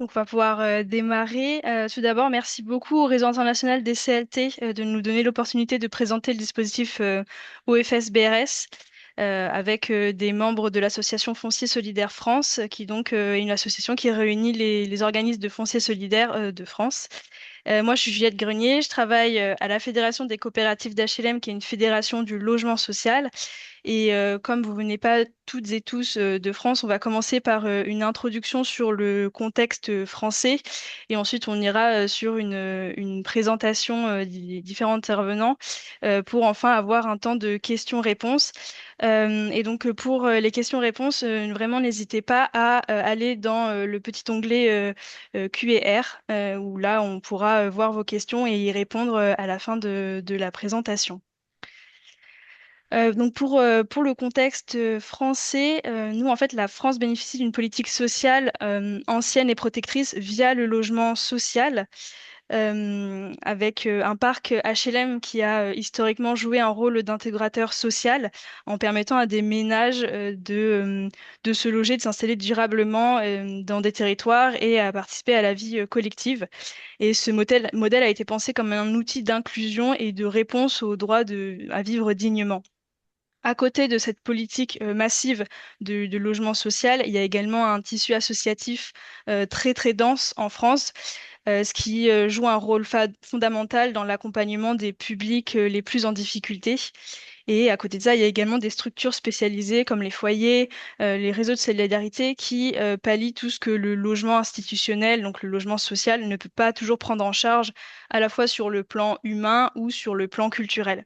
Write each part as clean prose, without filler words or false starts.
Donc, on va pouvoir démarrer. Tout d'abord, merci beaucoup au Réseau international des CLT de nous donner l'opportunité de présenter le dispositif OFS-BRS avec des membres de l'association Foncier Solidaire France, qui donc est une association qui réunit les organismes de foncier solidaire de France. Moi, je suis Juliette Grenier, je travaille à la Fédération des coopératives d'HLM, qui est une fédération du logement social. Et comme vous venez pas toutes et tous de France, on va commencer par une introduction sur le contexte français et ensuite on ira sur une présentation des différents intervenants pour enfin avoir un temps de questions-réponses. Et donc pour les questions-réponses, vraiment n'hésitez pas à aller dans le petit onglet Q&R où là on pourra voir vos questions et y répondre à la fin de la présentation. Donc pour le contexte français, nous en fait la France bénéficie d'une politique sociale ancienne et protectrice via le logement social, avec un parc HLM qui a historiquement joué un rôle d'intégrateur social en permettant à des ménages de se loger, de s'installer durablement dans des territoires et à participer à la vie collective. Et ce modèle a été pensé comme un outil d'inclusion et de réponse au droit à vivre dignement. À côté de cette politique massive de logement social, il y a également un tissu associatif très très dense en France, ce qui joue un rôle fondamental dans l'accompagnement des publics les plus en difficulté. Et à côté de ça, il y a également des structures spécialisées comme les foyers, les réseaux de solidarité qui pallient tout ce que le logement institutionnel, donc le logement social, ne peut pas toujours prendre en charge à la fois sur le plan humain ou sur le plan culturel.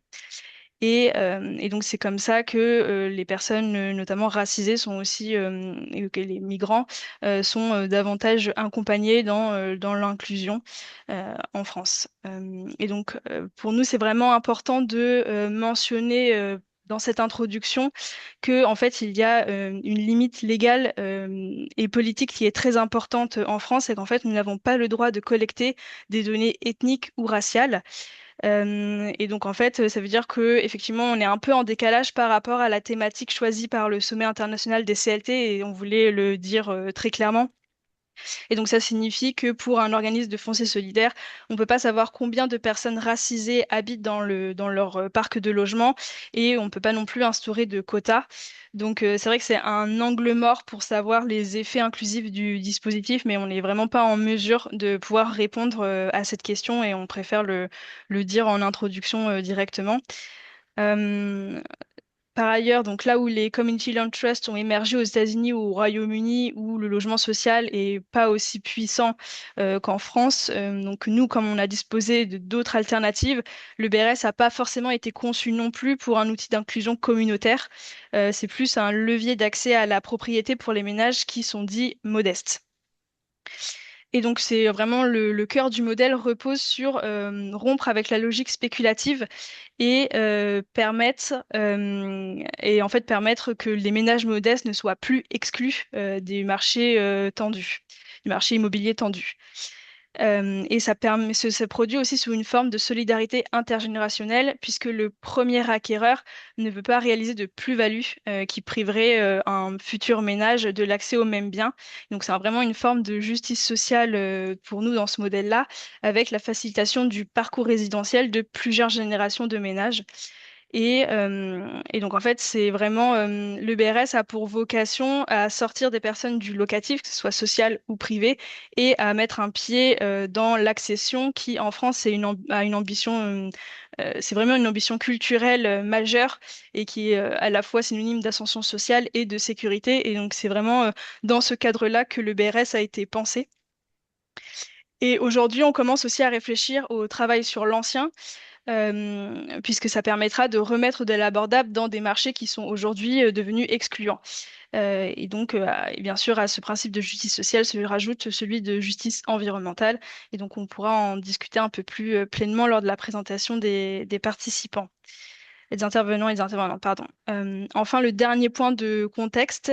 Et donc c'est comme ça que les personnes, notamment racisées, sont aussi, et que les migrants sont davantage accompagnés dans l'inclusion en France. Et donc pour nous, c'est vraiment important de mentionner dans cette introduction que en fait il y a une limite légale et politique qui est très importante en France et qu'en fait nous n'avons pas le droit de collecter des données ethniques ou raciales. Et donc en fait, ça veut dire que effectivement, on est un peu en décalage par rapport à la thématique choisie par le sommet international des CLT et on voulait le dire très clairement. Et donc ça signifie que pour un organisme de foncier solidaire, on ne peut pas savoir combien de personnes racisées habitent dans leur parc de logement et on ne peut pas non plus instaurer de quotas. Donc c'est vrai que c'est un angle mort pour savoir les effets inclusifs du dispositif, mais on n'est vraiment pas en mesure de pouvoir répondre à cette question et on préfère le dire en introduction directement. Euh, Par ailleurs, donc là où les community land trusts ont émergé aux États-Unis ou au Royaume-Uni, où le logement social est pas aussi puissant qu'en France, donc nous, comme on a disposé de d'autres alternatives, le BRS n'a pas forcément été conçu non plus pour un outil d'inclusion communautaire. C'est plus un levier d'accès à la propriété pour les ménages qui sont dits modestes. Et donc, c'est vraiment le cœur du modèle repose sur rompre avec la logique spéculative et et en fait permettre que les ménages modestes ne soient plus exclus des marchés tendus, du marché immobilier tendu. Et ça permet, se produit aussi sous une forme de solidarité intergénérationnelle, puisque le premier acquéreur ne veut pas réaliser de plus-value qui priverait un futur ménage de l'accès aux mêmes biens. Donc c'est vraiment une forme de justice sociale pour nous dans ce modèle-là, avec la facilitation du parcours résidentiel de plusieurs générations de ménages. Et donc, en fait, c'est vraiment le BRS a pour vocation à sortir des personnes du locatif, que ce soit social ou privé, et à mettre un pied dans l'accession qui, en France, a une ambition, c'est vraiment une ambition culturelle majeure et qui est à la fois synonyme d'ascension sociale et de sécurité. Et donc, c'est vraiment dans ce cadre-là que le BRS a été pensé. Et aujourd'hui, on commence aussi à réfléchir au travail sur l'ancien puisque ça permettra de remettre de l'abordable dans des marchés qui sont aujourd'hui devenus excluants. Et bien sûr, à ce principe de justice sociale se rajoute celui de justice environnementale. Et donc, on pourra en discuter un peu plus pleinement lors de la présentation des participants. Des intervenants et des intervenantes, pardon. Enfin, le dernier point de contexte,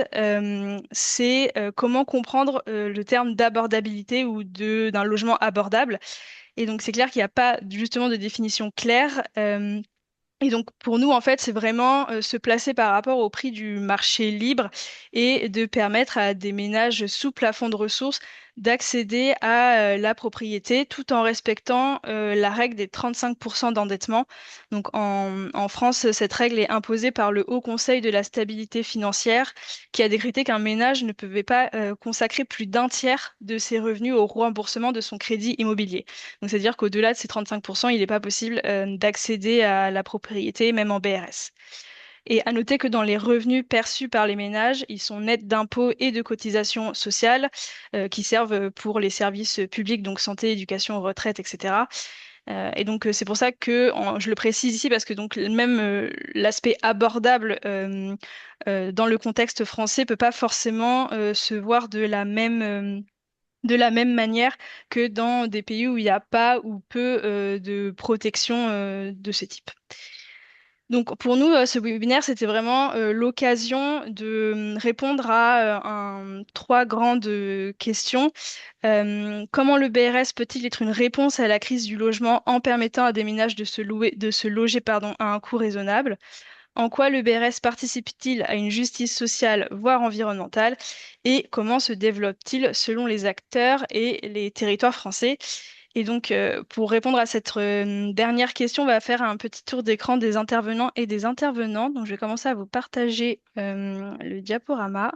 c'est comment comprendre le terme d'abordabilité ou d'un logement abordable. Et donc, c'est clair qu'il n'y a pas justement de définition claire. Et donc, pour nous, en fait, c'est vraiment se placer par rapport au prix du marché libre et de permettre à des ménages sous plafond de ressources d'accéder à la propriété tout en respectant la règle des 35% d'endettement. Donc en France, cette règle est imposée par le Haut Conseil de la stabilité financière qui a décrété qu'un ménage ne pouvait pas consacrer plus d'un tiers de ses revenus au remboursement de son crédit immobilier. Donc c'est-à-dire qu'au-delà de ces 35%, il n'est pas possible d'accéder à la propriété, même en BRS. Et à noter que dans les revenus perçus par les ménages, ils sont nets d'impôts et de cotisations sociales qui servent pour les services publics, donc santé, éducation, retraite, etc. Et donc c'est pour ça que je le précise ici parce que donc même l'aspect abordable dans le contexte français peut pas forcément se voir de la même manière que dans des pays où il n'y a pas ou peu de protection de ce type. Donc pour nous, ce webinaire, c'était vraiment l'occasion de répondre à trois grandes questions. Comment le BRS peut-il être une réponse à la crise du logement en permettant à des ménages de se loger, pardon, à un coût raisonnable? En quoi le BRS participe-t-il à une justice sociale, voire environnementale? Et comment se développe-t-il selon les acteurs et les territoires français? Et donc, pour répondre à cette dernière question, on va faire un petit tour d'écran des intervenants et des intervenantes. Donc, je vais commencer à vous partager le diaporama.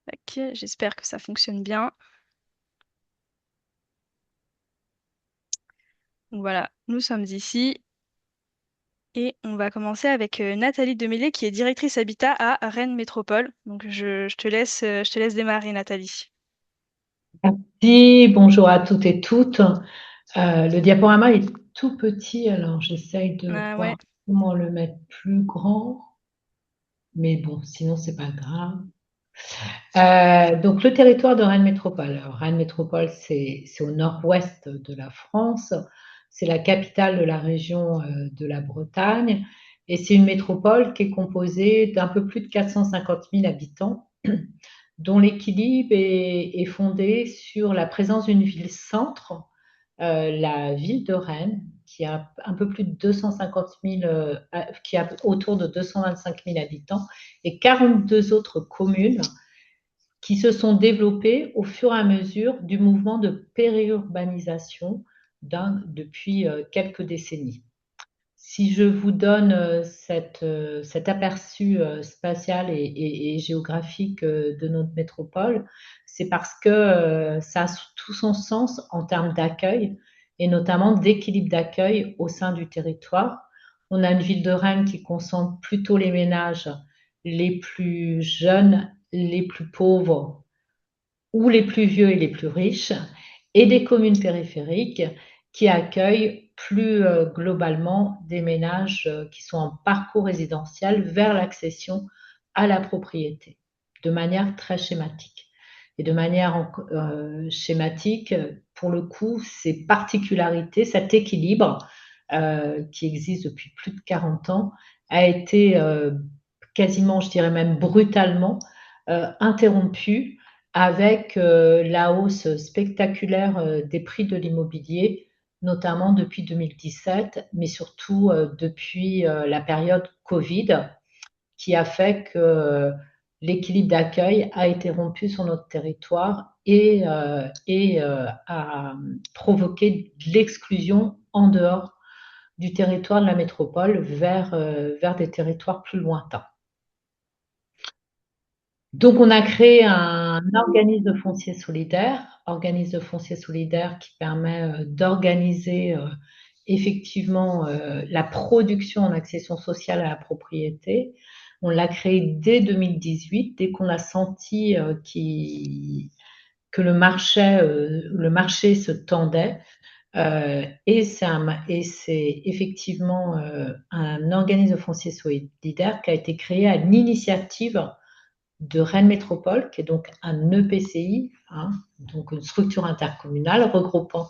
Tac, j'espère que ça fonctionne bien. Donc voilà, nous sommes ici et on va commencer avec Nathalie Demélé qui est directrice Habitat à Rennes Métropole. Donc, je te laisse démarrer, Nathalie. Merci, bonjour à toutes et toutes. Le diaporama est tout petit, alors j'essaye de Ah ouais. voir comment le mettre plus grand, mais bon, sinon c'est pas grave. Donc le territoire de Rennes Métropole. Alors, Rennes Métropole, c'est au nord-ouest de la France, c'est la capitale de la région de la Bretagne, et c'est une métropole qui est composée d'un peu plus de 450 000 habitants, dont l'équilibre est fondé sur la présence d'une ville-centre, la ville de Rennes, qui a un peu plus de 250 000, qui a autour de 225 000 habitants, et 42 autres communes qui se sont développées au fur et à mesure du mouvement de périurbanisation depuis quelques décennies. Si je vous donne cet aperçu spatial et géographique de notre métropole, c'est parce que ça a tout son sens en termes d'accueil et notamment d'équilibre d'accueil au sein du territoire. On a une ville de Rennes qui concentre plutôt les ménages les plus jeunes, les plus pauvres ou les plus vieux et les plus riches, et des communes périphériques qui accueillent plus globalement des ménages qui sont en parcours résidentiel vers l'accession à la propriété, de manière très schématique. Et de manière schématique, pour le coup, ces particularités, cet équilibre qui existe depuis plus de 40 ans, a été quasiment, je dirais même brutalement, interrompu avec la hausse spectaculaire des prix de l'immobilier, notamment depuis 2017, mais surtout depuis la période Covid, qui a fait que l'équilibre d'accueil a été rompu sur notre territoire et a provoqué de l'exclusion en dehors du territoire de la métropole vers des territoires plus lointains. Donc, on a créé un organisme de foncier solidaire qui permet d'organiser effectivement la production en accession sociale à la propriété. On l'a créé dès 2018, dès qu'on a senti que le marché se tendait. Et c'est effectivement un organisme de foncier solidaire qui a été créé à l'initiative de Rennes Métropole, qui est donc un EPCI, hein, donc une structure intercommunale regroupant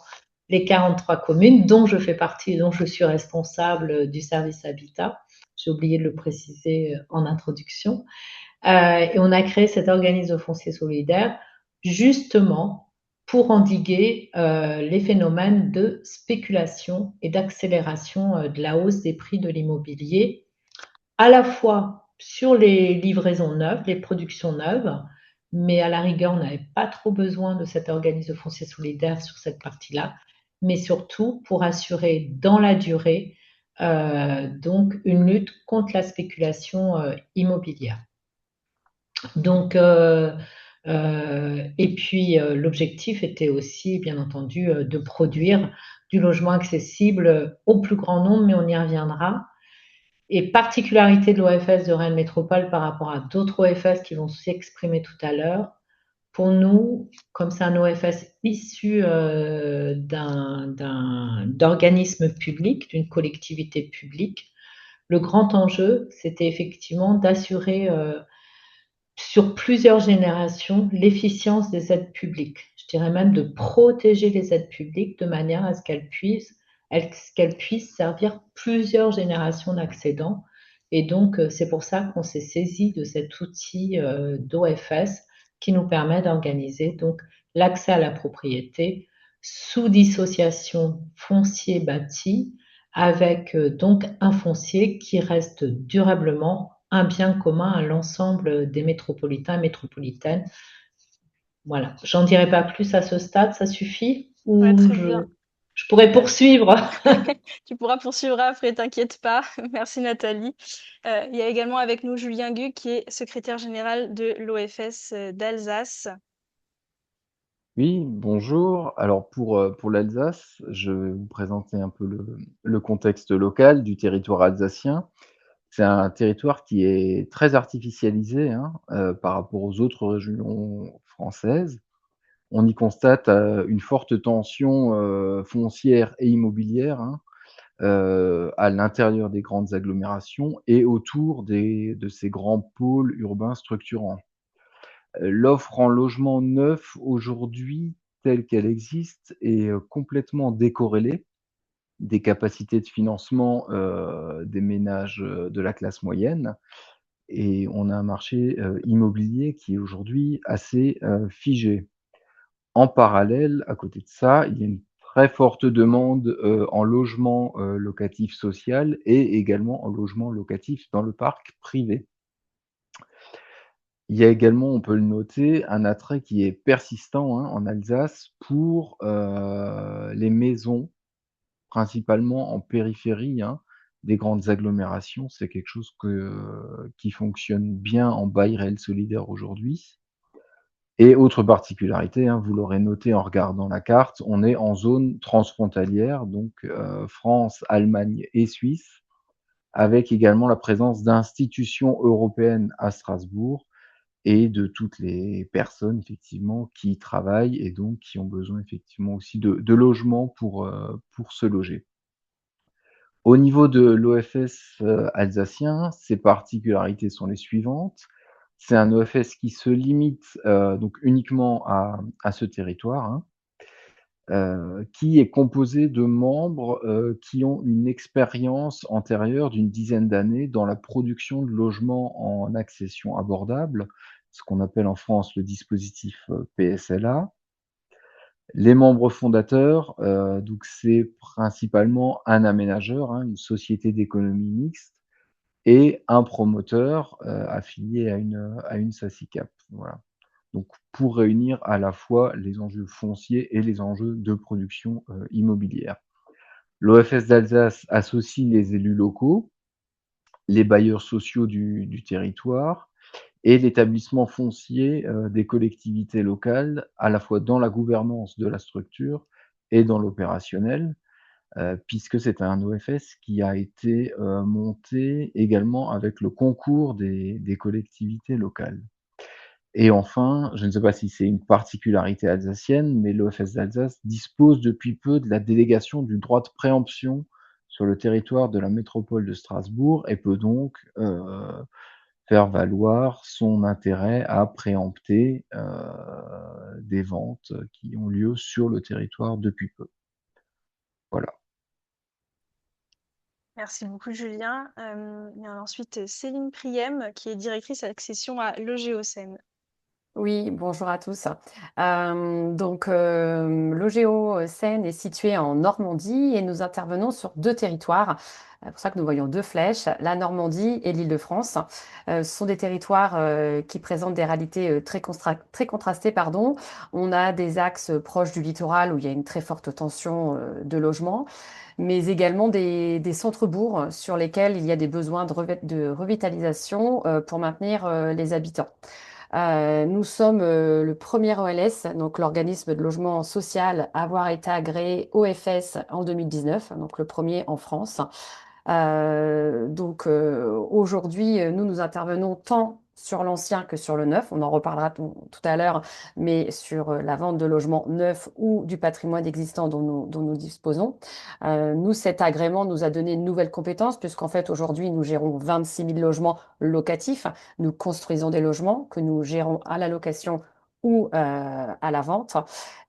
les 43 communes, dont je fais partie, dont je suis responsable du service habitat. J'ai oublié de le préciser en introduction. Et on a créé cet organisme foncier solidaire justement pour endiguer les phénomènes de spéculation et d'accélération de la hausse des prix de l'immobilier, à la fois sur les livraisons neuves, les productions neuves, mais à la rigueur, on n'avait pas trop besoin de cet organisme de foncier solidaire sur cette partie-là, mais surtout pour assurer dans la durée donc une lutte contre la spéculation immobilière. Donc, et puis l'objectif était aussi, bien entendu, de produire du logement accessible au plus grand nombre, mais on y reviendra. Et particularité de l'OFS de Rennes Métropole par rapport à d'autres OFS qui vont s'exprimer tout à l'heure, pour nous, comme c'est un OFS issu d'organismes publics, d'une collectivité publique, le grand enjeu, c'était effectivement d'assurer sur plusieurs générations l'efficience des aides publiques. Je dirais même de protéger les aides publiques de manière à ce qu'elles puissent servir plusieurs générations d'accédants. Et donc, c'est pour ça qu'on s'est saisi de cet outil d'OFS qui nous permet d'organiser donc l'accès à la propriété sous dissociation foncier bâti avec donc un foncier qui reste durablement un bien commun à l'ensemble des métropolitains et métropolitaines. Voilà, j'en dirai pas plus à ce stade, ça suffit Ouais, ou très bien. je pourrais Euh, poursuivre. Tu pourras poursuivre après, t'inquiète pas. Merci Nathalie. Il y a également avec nous Julien Gu, qui est secrétaire général de l'OFS d'Alsace. Oui, bonjour. Alors pour l'Alsace, je vais vous présenter un peu le contexte local du territoire alsacien. C'est un territoire qui est très artificialisé hein, par rapport aux autres régions françaises. On y constate une forte tension foncière et immobilière hein, à l'intérieur des grandes agglomérations et autour de ces grands pôles urbains structurants. L'offre en logement neuf aujourd'hui, telle qu'elle existe, est complètement décorrélée des capacités de financement des ménages de la classe moyenne. Et on a un marché immobilier qui est aujourd'hui assez figé. En parallèle, à côté de ça, il y a une très forte demande en logement locatif social et également en logement locatif dans le parc privé. Il y a également, on peut le noter, un attrait qui est persistant, hein, en Alsace pour, les maisons, principalement en périphérie, hein, des grandes agglomérations. C'est quelque chose qui fonctionne bien en bail réel solidaire aujourd'hui. Et autre particularité, hein, vous l'aurez noté en regardant la carte, on est en zone transfrontalière, donc France, Allemagne et Suisse, avec également la présence d'institutions européennes à Strasbourg et de toutes les personnes effectivement qui y travaillent et donc qui ont besoin effectivement aussi de logements pour se loger. Au niveau de l'OFS, alsacien, ses particularités sont les suivantes. C'est un OFS qui se limite, donc uniquement à ce territoire, hein, qui est composé de membres, qui ont une expérience antérieure d'une dizaine d'années dans la production de logements en accession abordable, ce qu'on appelle en France le dispositif, PSLA. Les membres fondateurs, donc c'est principalement un aménageur, hein, une société d'économie mixte et un promoteur, affilié à une SACICAP, voilà. Donc pour réunir à la fois les enjeux fonciers et les enjeux de production, immobilière. L'OFS d'Alsace associe les élus locaux, les bailleurs sociaux du territoire et l'établissement foncier, des collectivités locales, à la fois dans la gouvernance de la structure et dans l'opérationnel, puisque c'est un OFS qui a été, monté également avec le concours des collectivités locales. Et enfin, je ne sais pas si c'est une particularité alsacienne, mais l'OFS d'Alsace dispose depuis peu de la délégation du droit de préemption sur le territoire de la métropole de Strasbourg et peut donc faire valoir son intérêt à préempter des ventes qui ont lieu sur le territoire depuis peu. Voilà. Merci beaucoup Julien. Il y a ensuite Céline Priem, qui est directrice accession à l'OGOCEN. Oui, bonjour à tous. L'OGEO Seine est situé en Normandie et nous intervenons sur deux territoires. C'est pour ça que nous voyons deux flèches, la Normandie et l'Île-de-France. Ce sont des territoires qui présentent des réalités très contrastées, pardon. On a des axes proches du littoral où il y a une très forte tension de logement, mais également des centres-bourgs sur lesquels il y a des besoins de revitalisation pour maintenir les habitants. Nous sommes le premier OLS, donc l'organisme de logement social, à avoir été agréé OFS en 2019, donc le premier en France. Aujourd'hui, nous intervenons tant sur l'ancien que sur le neuf. On en reparlera tout à l'heure, mais sur la vente de logements neufs ou du patrimoine existant dont nous disposons. Nous, cet agrément nous a donné une nouvelle compétence, puisqu'en fait, aujourd'hui, nous gérons 26 000 logements locatifs. Nous construisons des logements que nous gérons à la location ou à la vente.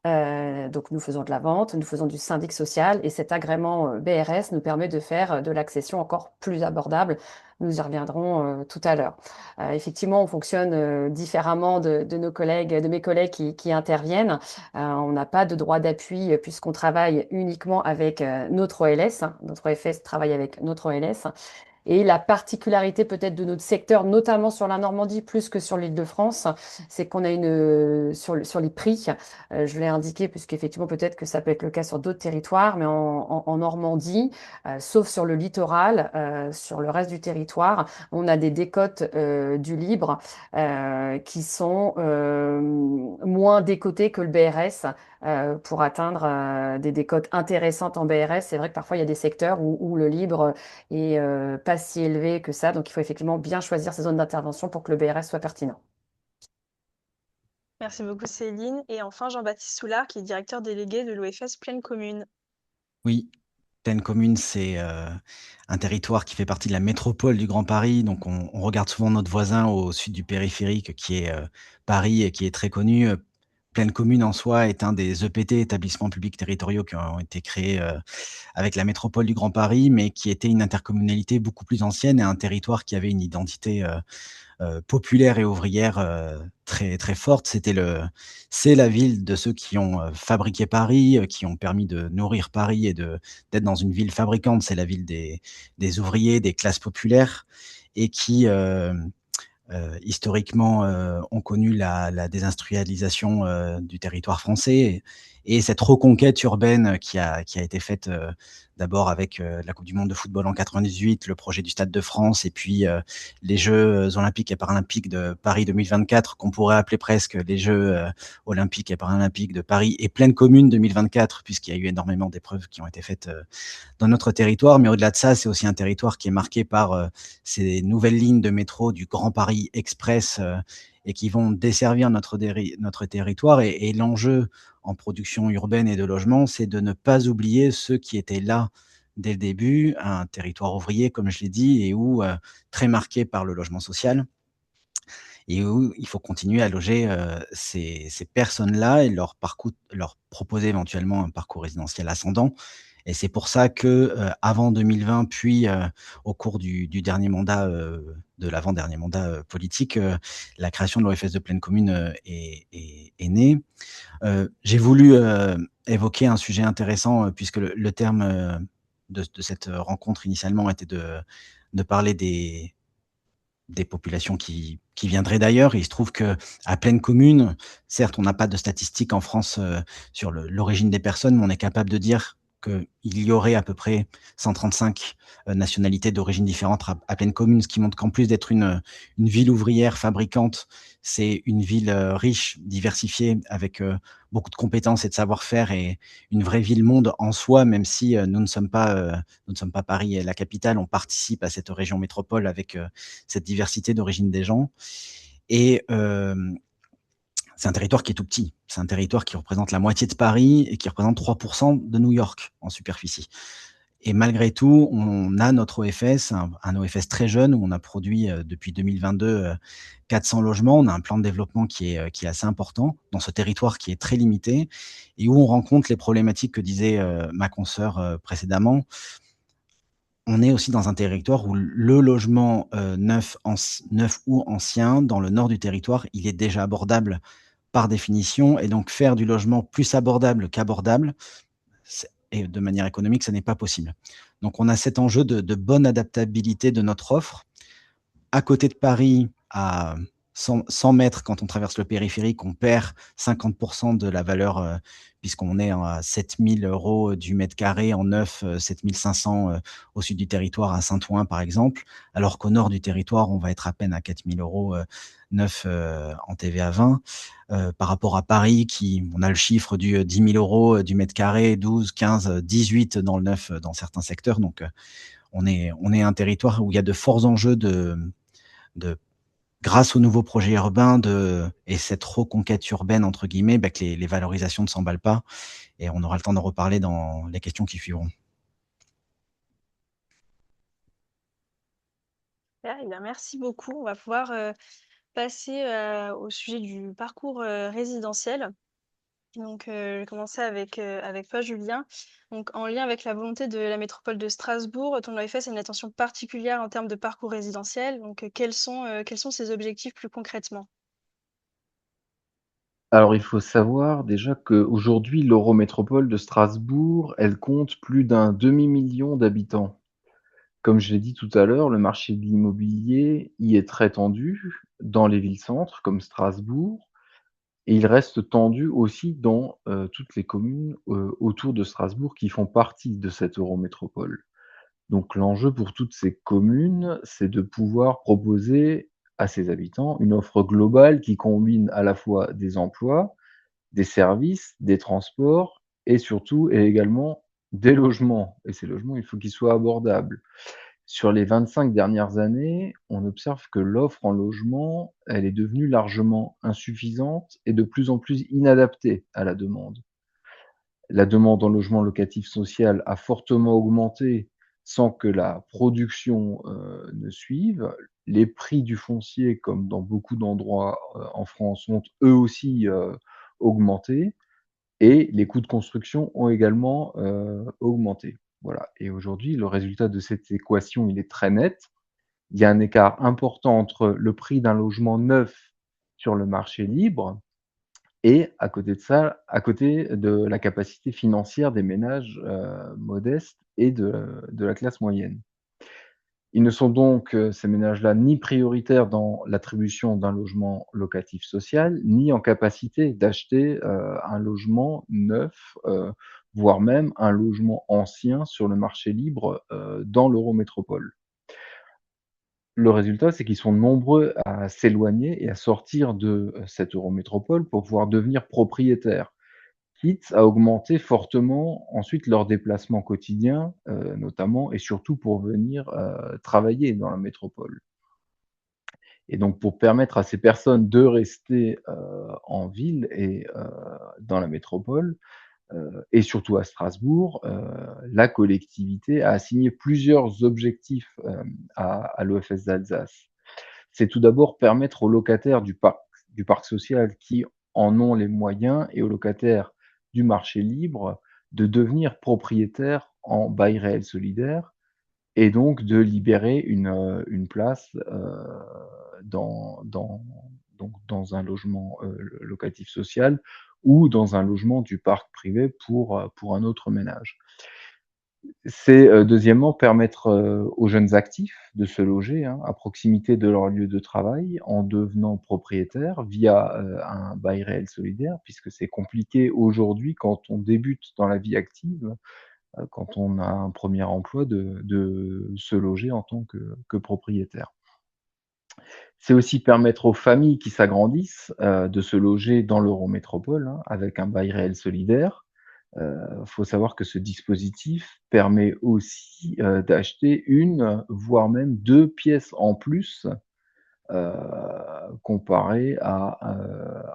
Donc, nous faisons de la vente, nous faisons du syndic social et cet agrément BRS nous permet de faire de l'accession encore plus abordable. Nous y reviendrons tout à l'heure. Effectivement, on fonctionne différemment de nos collègues, de mes collègues qui interviennent. On n'a pas de droit d'appui puisqu'on travaille uniquement avec notre OLS. Notre OFS travaille avec notre OLS. Et la particularité peut-être de notre secteur, notamment sur la Normandie, plus que sur l'Île-de-France, c'est qu'on a sur les prix, je l'ai indiqué, puisqu'effectivement peut-être que ça peut être le cas sur d'autres territoires, mais en Normandie, sauf sur le littoral, sur le reste du territoire, on a des décotes du libre qui sont moins décotées que le BRS pour atteindre des décotes intéressantes en BRS. C'est vrai que parfois il y a des secteurs où le libre et pas si élevé que ça. Donc, il faut effectivement bien choisir ses zones d'intervention pour que le BRS soit pertinent. Merci beaucoup Céline. Et enfin Jean-Baptiste Soulard, qui est directeur délégué de l'OFS Pleine Commune. Oui, Plaine Commune, c'est un territoire qui fait partie de la métropole du Grand Paris. Donc, on regarde souvent notre voisin au sud du périphérique, qui est Paris et qui est très connu. Plaine Commune en soi est un des EPT, établissements publics territoriaux, qui ont été créés avec la métropole du Grand Paris, mais qui était une intercommunalité beaucoup plus ancienne et un territoire qui avait une identité populaire et ouvrière très très forte. C'est la ville de ceux qui ont fabriqué Paris, qui ont permis de nourrir Paris et d'être dans une ville fabricante. C'est la ville des ouvriers, des classes populaires, et qui historiquement ont connu la désindustrialisation du territoire français, et cette reconquête urbaine qui a été faite d'abord avec la Coupe du monde de football en 98, le projet du Stade de France, et puis les Jeux olympiques et paralympiques de Paris 2024, qu'on pourrait appeler presque les Jeux olympiques et paralympiques de Paris et Pleine Commune 2024, puisqu'il y a eu énormément d'épreuves qui ont été faites dans notre territoire. Mais au-delà de ça, c'est aussi un territoire qui est marqué par ces nouvelles lignes de métro du Grand Paris Express et qui vont desservir notre territoire. Et l'enjeu en production urbaine et de logement, c'est de ne pas oublier ceux qui étaient là dès le début, un territoire ouvrier, comme je l'ai dit, et où très marqué par le logement social, et où il faut continuer à loger ces personnes-là et leur proposer éventuellement un parcours résidentiel ascendant. Et c'est pour ça que avant 2020, puis au cours du dernier mandat, de l'avant-dernier mandat politique, la création de l'OFS de Pleine Commune est née. J'ai voulu évoquer un sujet intéressant, puisque le terme de cette rencontre initialement était de parler des populations qui viendraient d'ailleurs. Et il se trouve que à Pleine Commune, certes, on n'a pas de statistiques en France sur l'origine des personnes, mais on est capable de dire qu'il y aurait à peu près 135 nationalités d'origine différentes à Pleine Commune, ce qui montre qu'en plus d'être une ville ouvrière fabricante, c'est une ville riche, diversifiée, avec beaucoup de compétences et de savoir-faire, et une vraie ville-monde en soi, même si nous ne sommes pas Paris et la capitale. On participe à cette région métropole avec cette diversité d'origine des gens. Et c'est un territoire qui est tout petit. C'est un territoire qui représente la moitié de Paris et qui représente 3% de New York en superficie. Et malgré tout, on a notre OFS, un OFS très jeune, où on a produit depuis 2022 400 logements. On a un plan de développement qui est assez important dans ce territoire qui est très limité, et où on rencontre les problématiques que disait ma consoeur précédemment. on est aussi dans un territoire où le logement, neuf ou ancien, dans le nord du territoire, il est déjà abordable par définition et donc faire du logement plus abordable qu'abordable, et de manière économique, ça n'est pas possible. Donc on a cet enjeu de bonne adaptabilité de notre offre. À côté de Paris, à 100 mètres, quand on traverse le périphérique, on perd 50 de la valeur, puisqu'on est à 7 000 € du mètre carré en neuf, 7 500 au sud du territoire, à Saint-Ouen, par exemple, alors qu'au nord du territoire, on va être à peine à 4 000 € neuf, en TVA 20. Par rapport à Paris, on a le chiffre du 10 000 € du mètre carré, 12, 15, 18 dans le neuf, dans certains secteurs. Donc, on est un territoire où il y a de forts enjeux de grâce aux nouveaux projets urbains et cette «reconquête urbaine» entre guillemets, bah, que les valorisations ne s'emballent pas et on aura le temps d'en reparler dans les questions qui suivront. Super, eh bien, merci beaucoup. On va pouvoir passer au sujet du parcours résidentiel. Donc, je vais commencer avec toi, Julien. Donc, en lien avec la volonté de la métropole de Strasbourg, ton OFS a une attention particulière en termes de parcours résidentiel. Donc, quels sont ses objectifs plus concrètement? Alors, il faut savoir déjà qu'aujourd'hui, l'Eurométropole de Strasbourg, elle compte plus d'un demi-million d'habitants. Comme je l'ai dit tout à l'heure, le marché de l'immobilier y est très tendu dans les villes-centres comme Strasbourg et il reste tendu aussi dans, toutes les communes, autour de Strasbourg qui font partie de cette Eurométropole. Donc l'enjeu pour toutes ces communes, c'est de pouvoir proposer à ses habitants une offre globale qui combine à la fois des emplois, des services, des transports et surtout et également des logements. Et ces logements, il faut qu'ils soient abordables. Sur les 25 dernières années, on observe que l'offre en logement, elle est devenue largement insuffisante et de plus en plus inadaptée à la demande. La demande en logement locatif social a fortement augmenté sans que la production, ne suive. Les prix du foncier, comme dans beaucoup d'endroits, en France, ont eux aussi, augmenté et les coûts de construction ont également, augmenté. Voilà et aujourd'hui, le résultat de cette équation, il est très net. Il y a un écart important entre le prix d'un logement neuf sur le marché libre et à côté de ça, à côté de la capacité financière des ménages, modestes et de la classe moyenne. Ils ne sont donc, ces ménages-là, ni prioritaires dans l'attribution d'un logement locatif social, ni en capacité d'acheter, un logement neuf, voire même un logement ancien sur le marché libre, dans l'Eurométropole. Le résultat, c'est qu'ils sont nombreux à s'éloigner et à sortir de, cette Eurométropole pour pouvoir devenir propriétaires, quitte à augmenter fortement ensuite leurs déplacements quotidiens, notamment et surtout pour venir, travailler dans la métropole. Et donc pour permettre à ces personnes de rester, en ville et dans la métropole, et surtout à Strasbourg, la collectivité a assigné plusieurs objectifs, à l'OFS d'Alsace. C'est tout d'abord permettre aux locataires du parc social qui en ont les moyens et aux locataires du marché libre de devenir propriétaires en bail réel solidaire et donc de libérer une place, dans dans dans un logement, locatif social ou dans un logement du parc privé pour un autre ménage. C'est, deuxièmement permettre, aux jeunes actifs de se loger, hein, à proximité de leur lieu de travail en devenant propriétaires via, un bail réel solidaire puisque c'est compliqué aujourd'hui quand on débute dans la vie active, quand on a un premier emploi de se loger en tant que propriétaire. C'est aussi permettre aux familles qui s'agrandissent, de se loger dans l'Eurométropole, hein, avec un bail réel solidaire. Faut savoir que ce dispositif permet aussi, d'acheter une, voire même 2 pièces en plus, heu, comparé à,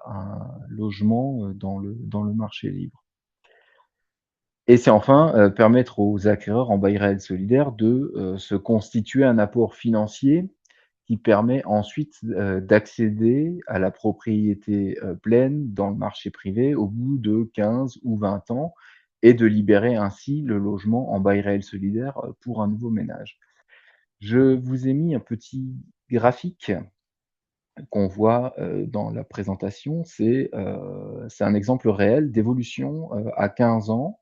un logement, dans le marché libre. Et c'est enfin, permettre aux acquéreurs en bail réel solidaire de, se constituer un apport financier qui permet ensuite, d'accéder à la propriété, pleine dans le marché privé au bout de 15 ou 20 ans et de libérer ainsi le logement en bail réel solidaire pour un nouveau ménage. Je vous ai mis un petit graphique qu'on voit dans la présentation. C'est un exemple réel d'évolution à 15 ans.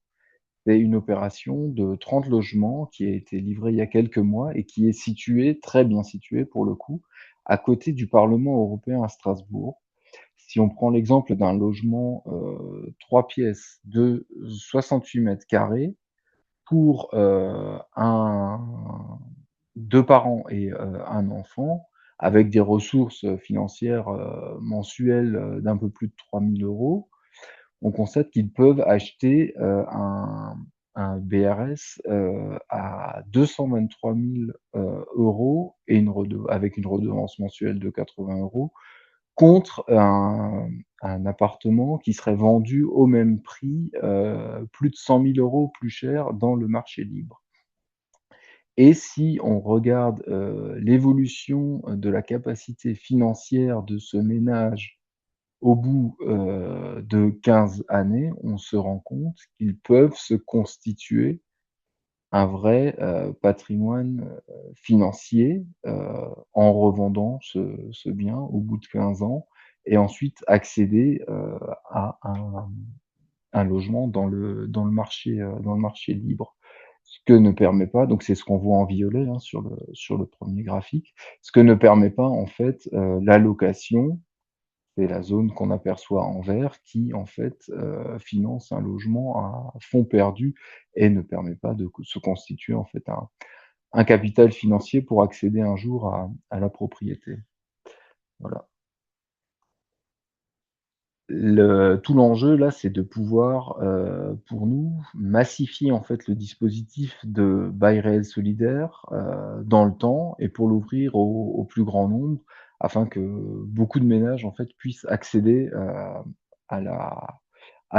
C'est une opération de 30 logements qui a été livrée il y a quelques mois et qui est située, très bien située pour le coup, à côté du Parlement européen à Strasbourg. Si on prend l'exemple d'un logement 3 pièces de 68 mètres carrés pour 2 parents et un enfant, avec des ressources financières mensuelles d'un peu plus de 3 000 €, on constate qu'ils peuvent acheter un BRS à 223 000 € et avec une redevance mensuelle de 80 € contre un appartement qui serait vendu au même prix, plus de 100 000 € plus cher dans le marché libre. Et si on regarde l'évolution de la capacité financière de ce ménage au bout de 15 années, on se rend compte qu'ils peuvent se constituer un vrai patrimoine financier en revendant ce bien au bout de 15 ans et ensuite accéder à un logement dans le marché libre. Ce que ne permet pas, donc c'est ce qu'on voit en violet hein, sur le premier graphique, ce que ne permet pas en fait la location. C'est la zone qu'on aperçoit en vert qui, en fait, finance un logement à fonds perdu et ne permet pas de se constituer, en fait, un capital financier pour accéder un jour à la propriété. Voilà. Tout l'enjeu, là, c'est de pouvoir, pour nous, massifier, en fait, le dispositif de bail réel solidaire, dans le temps et pour l'ouvrir au plus grand nombre afin que beaucoup de ménages, en fait, puissent accéder, à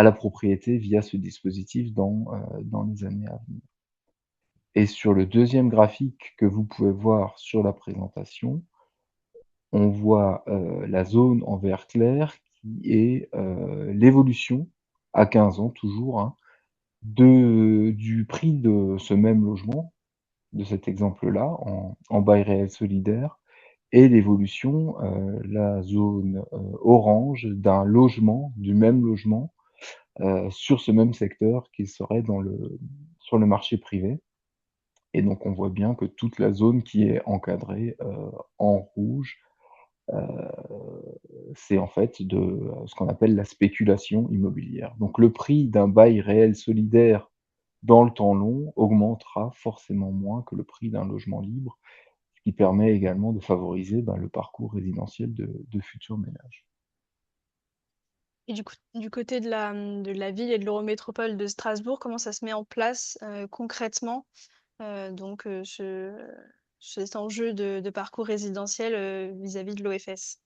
la propriété via ce dispositif dans les années à venir. Et sur le deuxième graphique que vous pouvez voir sur la présentation, on voit la zone en vert clair qui est l'évolution à 15 ans toujours hein, du prix de ce même logement, de cet exemple-là, en bail réel solidaire, et l'évolution, la zone orange d'un logement, du même logement, sur ce même secteur qui serait sur le marché privé. Et donc on voit bien que toute la zone qui est encadrée en rouge, c'est en fait de ce qu'on appelle la spéculation immobilière. Donc le prix d'un bail réel solidaire dans le temps long augmentera forcément moins que le prix d'un logement libre, ce qui permet également de favoriser le parcours résidentiel de futurs ménages. Et du côté de la ville et de l'Eurométropole de Strasbourg, comment ça se met en place concrètement cet enjeu de parcours résidentiel vis-à-vis de l'OFS?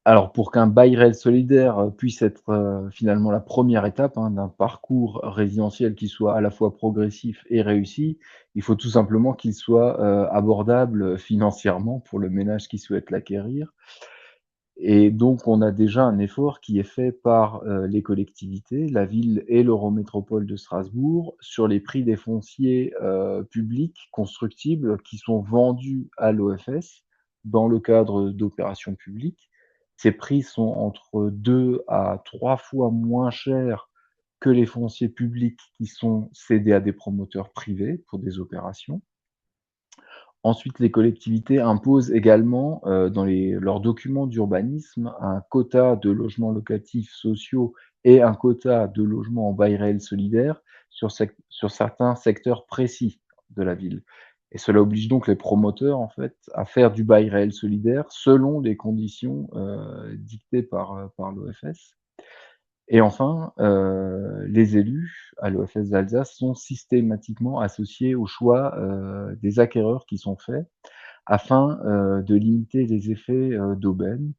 Alors pour qu'un bail réel solidaire puisse être finalement la première étape hein, d'un parcours résidentiel qui soit à la fois progressif et réussi, il faut tout simplement qu'il soit abordable financièrement pour le ménage qui souhaite l'acquérir. Et donc, on a déjà un effort qui est fait par les collectivités, la ville et l'Eurométropole de Strasbourg, sur les prix des fonciers publics constructibles qui sont vendus à l'OFS dans le cadre d'opérations publiques. Ces prix sont entre 2 à 3 fois moins chers que les fonciers publics qui sont cédés à des promoteurs privés pour des opérations. Ensuite, les collectivités imposent également, dans leurs documents d'urbanisme, un quota de logements locatifs sociaux et un quota de logements en bail réel solidaire sur certains secteurs précis de la ville. Et cela oblige donc les promoteurs, en fait, à faire du bail réel solidaire selon les conditions dictées par l'OFS. Et enfin, les élus à l'OFS d'Alsace sont systématiquement associés au choix des acquéreurs qui sont faits afin de limiter les effets d'aubaine.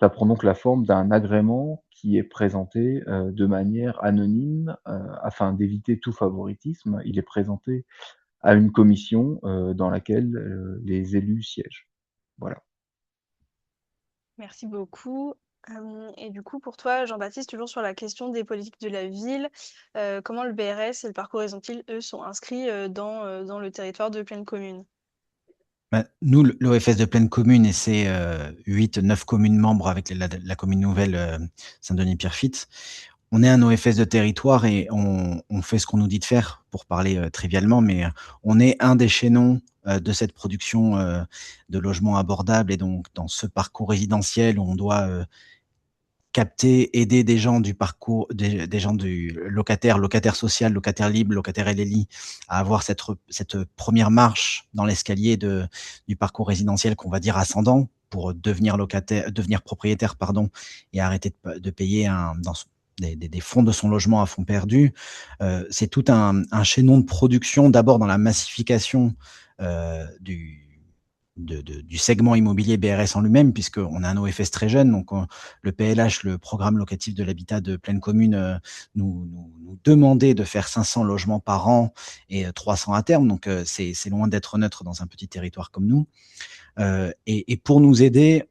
Ça prend donc la forme d'un agrément qui est présenté de manière anonyme afin d'éviter tout favoritisme. Il est présenté à une commission dans laquelle les élus siègent. Voilà. Merci beaucoup. Et du coup, pour toi, Jean-Baptiste, toujours sur la question des politiques de la ville, comment le BRS et le parcours horizontal, eux, sont inscrits dans le territoire de Plaine Commune? Bah, nous, l'OFS de Plaine Commune et ses 8-9 communes membres avec la commune nouvelle Saint-Denis-Pierrefitte, on est un OFS de territoire et on fait ce qu'on nous dit de faire, pour parler trivialement, mais on est un des chaînons de cette production de logements abordables. Et donc, dans ce parcours résidentiel où on doit capter, aider des gens du parcours, des gens du locataire social, locataire libre, locataire LLI, à avoir cette première marche dans l'escalier du parcours résidentiel qu'on va dire ascendant pour devenir propriétaire, pardon, et arrêter de payer des fonds de son logement à fonds perdu. C'est tout un chaînon de production, d'abord dans la massification du segment immobilier BRS en lui-même, puisqu'on a un OFS très jeune. Donc, le PLH, le programme locatif de l'habitat de Plaine Commune, nous demandait de faire 500 logements par an et 300 à terme. Donc, c'est loin d'être neutre dans un petit territoire comme nous. Et pour nous aider,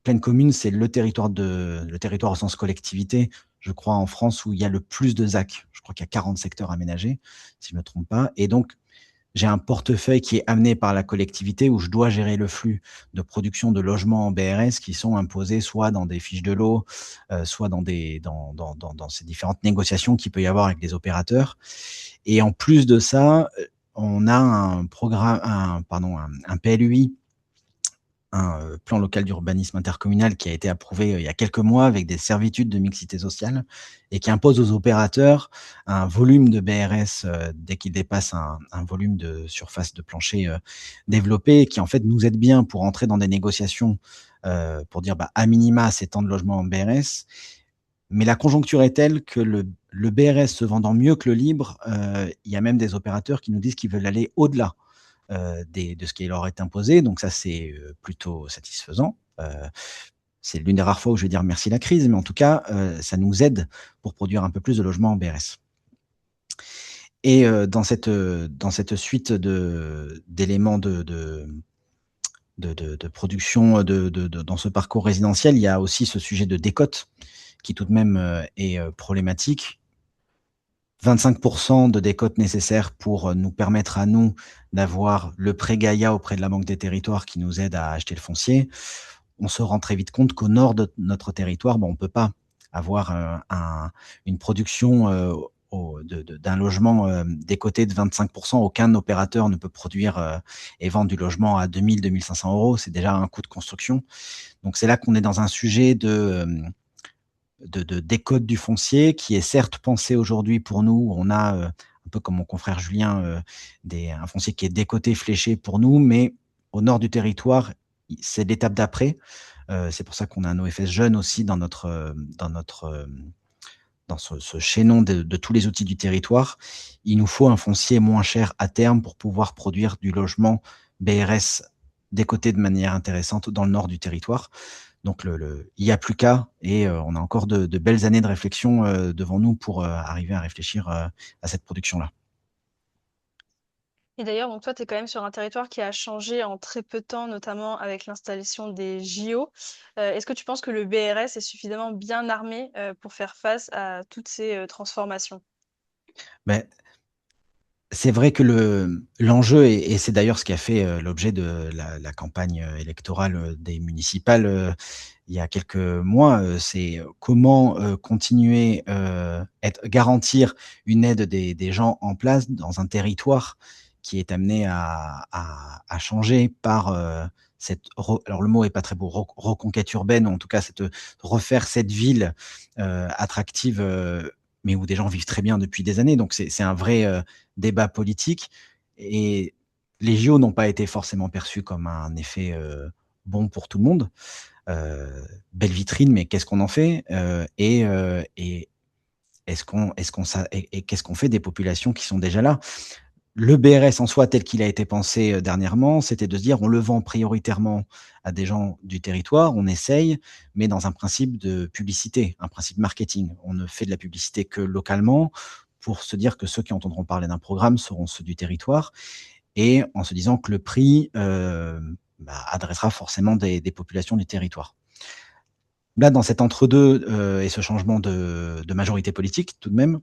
Plaine Commune, c'est le territoire au sens collectivité, je crois, en France, où il y a le plus de ZAC. Je crois qu'il y a 40 secteurs aménagés, si je ne me trompe pas. Et donc, j'ai un portefeuille qui est amené par la collectivité où je dois gérer le flux de production de logements en BRS qui sont imposés soit dans des fiches de lot, soit dans ces différentes négociations qu'il peut y avoir avec des opérateurs. Et en plus de ça, on a un PLUI, un plan local d'urbanisme intercommunal qui a été approuvé il y a quelques mois avec des servitudes de mixité sociale et qui impose aux opérateurs un volume de BRS dès qu'il dépasse un volume de surface de plancher développé, et qui en fait nous aide bien pour entrer dans des négociations pour dire à minima c'est tant de logements en BRS. Mais la conjoncture est telle que le BRS se vendant mieux que le libre, il y a même des opérateurs qui nous disent qu'ils veulent aller au-delà de ce qui leur est imposé. Donc ça, c'est plutôt satisfaisant. C'est l'une des rares fois où je vais dire merci la crise, mais en tout cas, ça nous aide pour produire un peu plus de logements en BRS. Et dans cette suite d'éléments de production dans ce parcours résidentiel, il y a aussi ce sujet de décote qui tout de même est problématique. 25% de décote nécessaire pour nous permettre à nous d'avoir le prêt Gaïa auprès de la Banque des Territoires qui nous aide à acheter le foncier. On se rend très vite compte qu'au nord de notre territoire, on ne peut pas avoir une production d'un logement décoté de 25%. Aucun opérateur ne peut produire et vendre du logement à 2000, 2500 euros. C'est déjà un coût de construction. Donc c'est là qu'on est dans un sujet de décote du foncier qui est certes pensé aujourd'hui pour nous. On a, un peu comme mon confrère Julien, un foncier qui est décoté, fléché pour nous, mais au nord du territoire, c'est l'étape d'après. C'est pour ça qu'on a un OFS jeune aussi dans ce chaînon de tous les outils du territoire. Il nous faut un foncier moins cher à terme pour pouvoir produire du logement BRS décoté de manière intéressante dans le nord du territoire. Donc, il n'y a plus qu'à, et on a encore de belles années de réflexion devant nous pour arriver à réfléchir à cette production-là. Et d'ailleurs, donc toi, tu es quand même sur un territoire qui a changé en très peu de temps, notamment avec l'installation des JO. Est-ce que tu penses que le BRS est suffisamment bien armé pour faire face à toutes ces transformations? Mais c'est vrai que l'enjeu, et c'est d'ailleurs ce qui a fait l'objet de la campagne électorale des municipales il y a quelques mois, c'est comment continuer garantir une aide des gens en place dans un territoire qui est amené à changer par alors le mot est pas très beau, reconquête urbaine, ou en tout cas refaire cette ville attractive, mais où des gens vivent très bien depuis des années. Donc c'est un vrai débat politique, et les JO n'ont pas été forcément perçus comme un effet bon pour tout le monde. Belle vitrine, mais qu'est-ce qu'on en fait? Et qu'est-ce qu'on fait des populations qui sont déjà là? Le BRS en soi, tel qu'il a été pensé dernièrement, c'était de se dire on le vend prioritairement à des gens du territoire, on essaye, mais dans un principe de publicité, un principe marketing. On ne fait de la publicité que localement, pour se dire que ceux qui entendront parler d'un programme seront ceux du territoire, et en se disant que le prix adressera forcément des populations du territoire. Là, dans cet entre-deux et ce changement de majorité politique, tout de même,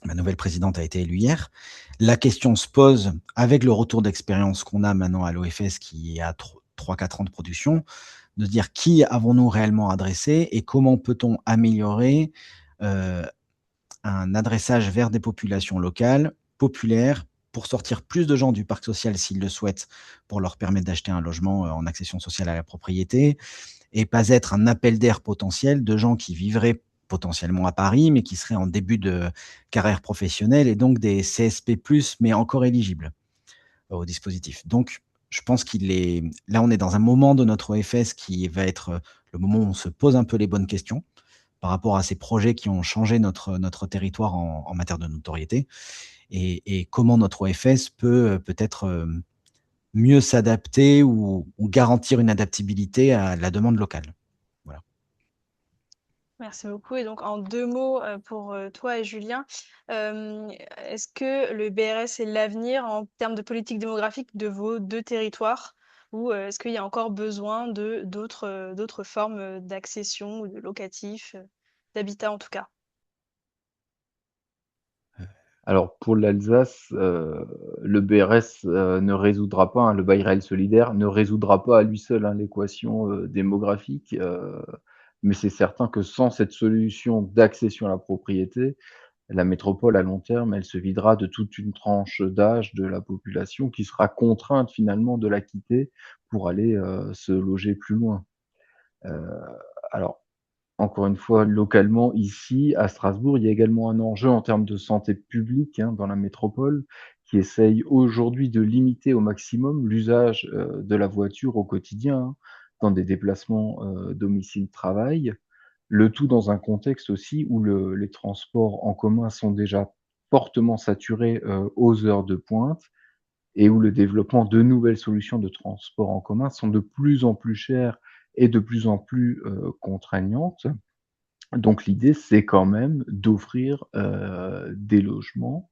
la nouvelle présidente a été élue hier. La question se pose, avec le retour d'expérience qu'on a maintenant à l'OFS, qui a 3-4 ans de production, de dire qui avons-nous réellement adressé et comment peut-on améliorer un adressage vers des populations locales, populaires, pour sortir plus de gens du parc social s'ils le souhaitent, pour leur permettre d'acheter un logement en accession sociale à la propriété, et pas être un appel d'air potentiel de gens qui vivraient potentiellement à Paris, mais qui seraient en début de carrière professionnelle et donc des CSP+, mais encore éligibles au dispositif. Donc, je pense là, on est dans un moment de notre OFS qui va être le moment où on se pose un peu les bonnes questions par rapport à ces projets qui ont changé notre territoire en matière de notoriété et comment notre OFS peut peut-être mieux s'adapter ou garantir une adaptabilité à la demande locale. Voilà. Merci beaucoup. Et donc, en 2 mots, pour toi et Julien, est-ce que le BRS est l'avenir en termes de politique démographique de vos 2 territoires? Ou, est-ce qu'il y a encore besoin de d'autres formes, d'accession ou de locatif, d'habitat en tout cas? Alors pour l'Alsace, le BRS, ne résoudra pas, hein, le bail réel solidaire ne résoudra pas à lui seul, hein, l'équation, démographique, mais c'est certain que sans cette solution d'accession à la propriété, la métropole à long terme, elle se videra de toute une tranche d'âge de la population qui sera contrainte finalement de la quitter pour aller, se loger plus loin. Heu, alors encore une fois, localement, ici, à Strasbourg, il y a également un enjeu en termes de santé publique, hein, dans la métropole, qui essaye aujourd'hui de limiter au maximum l'usage, de la voiture au quotidien, hein, dans des déplacements, domicile-travail. Le tout dans un contexte aussi où les transports en commun sont déjà fortement saturés, aux heures de pointe et où le développement de nouvelles solutions de transport en commun sont de plus en plus chères et de plus en plus, contraignantes. Donc l'idée, c'est quand même d'offrir, des logements,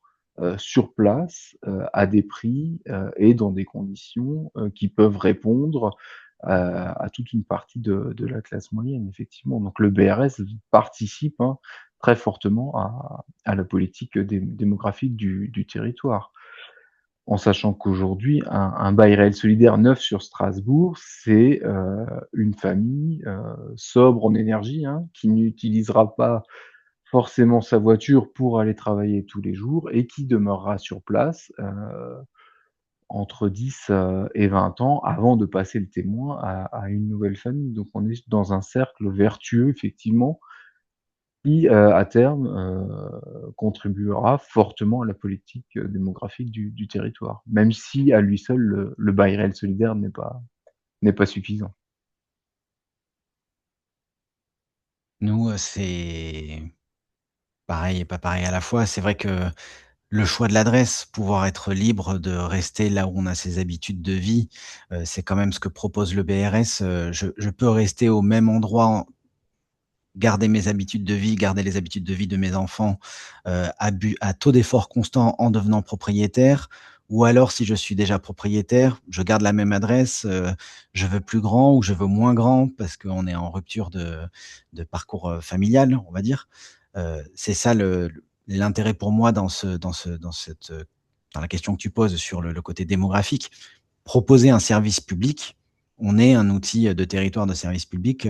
sur place, à des prix, et dans des conditions, qui peuvent répondre, à toute une partie de la classe moyenne, effectivement. Donc le BRS participe, hein, très fortement à la politique, démographique du territoire. En sachant qu'aujourd'hui, un bail réel solidaire neuf sur Strasbourg, c'est, une famille, sobre en énergie, hein, qui n'utilisera pas forcément sa voiture pour aller travailler tous les jours et qui demeurera sur place, entre 10, et 20 ans avant de passer le témoin à une nouvelle famille. Donc on est dans un cercle vertueux effectivement qui, à terme, contribuera fortement à la politique, démographique du territoire. Même si à lui seul le bail réel solidaire n'est pas suffisant. Nous, c'est pareil et pas pareil à la fois. C'est vrai que le choix de l'adresse, pouvoir être libre de rester là où on a ses habitudes de vie, c'est quand même ce que propose le BRS. Je peux rester au même endroit, garder mes habitudes de vie, garder les habitudes de vie de mes enfants, à taux d'effort constant en devenant propriétaire, ou alors si je suis déjà propriétaire, je garde la même adresse, je veux plus grand ou je veux moins grand parce qu'on est en rupture de parcours, familial, on va dire. C'est ça l'intérêt pour moi dans la question que tu poses sur le côté démographique. Proposer un service public, on est un outil de territoire de service public,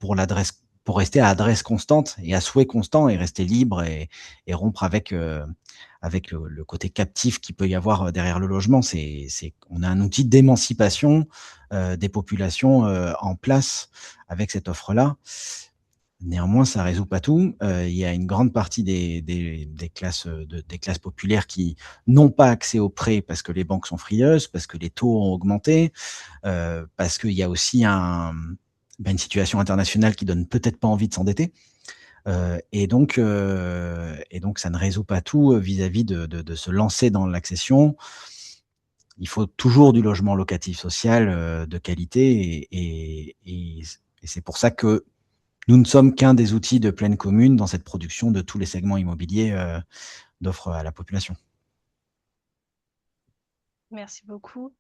pour rester à adresse constante et à souhait constant et rester libre et rompre avec le côté captif qu'il peut y avoir, derrière le logement. On a un outil d'émancipation, des populations, en place avec cette offre-là. Néanmoins, ça résout pas tout. Il y a une grande partie des classes, des classes populaires qui n'ont pas accès aux prêts parce que les banques sont frieuses, parce que les taux ont augmenté, parce qu'il y a aussi une situation internationale qui donne peut-être pas envie de s'endetter. Et donc ça ne résout pas tout, vis-à-vis de se lancer dans l'accession. Il faut toujours du logement locatif social, de qualité et c'est pour ça que nous ne sommes qu'un des outils de pleine commune dans cette production de tous les segments immobiliers, d'offres à la population. Merci beaucoup.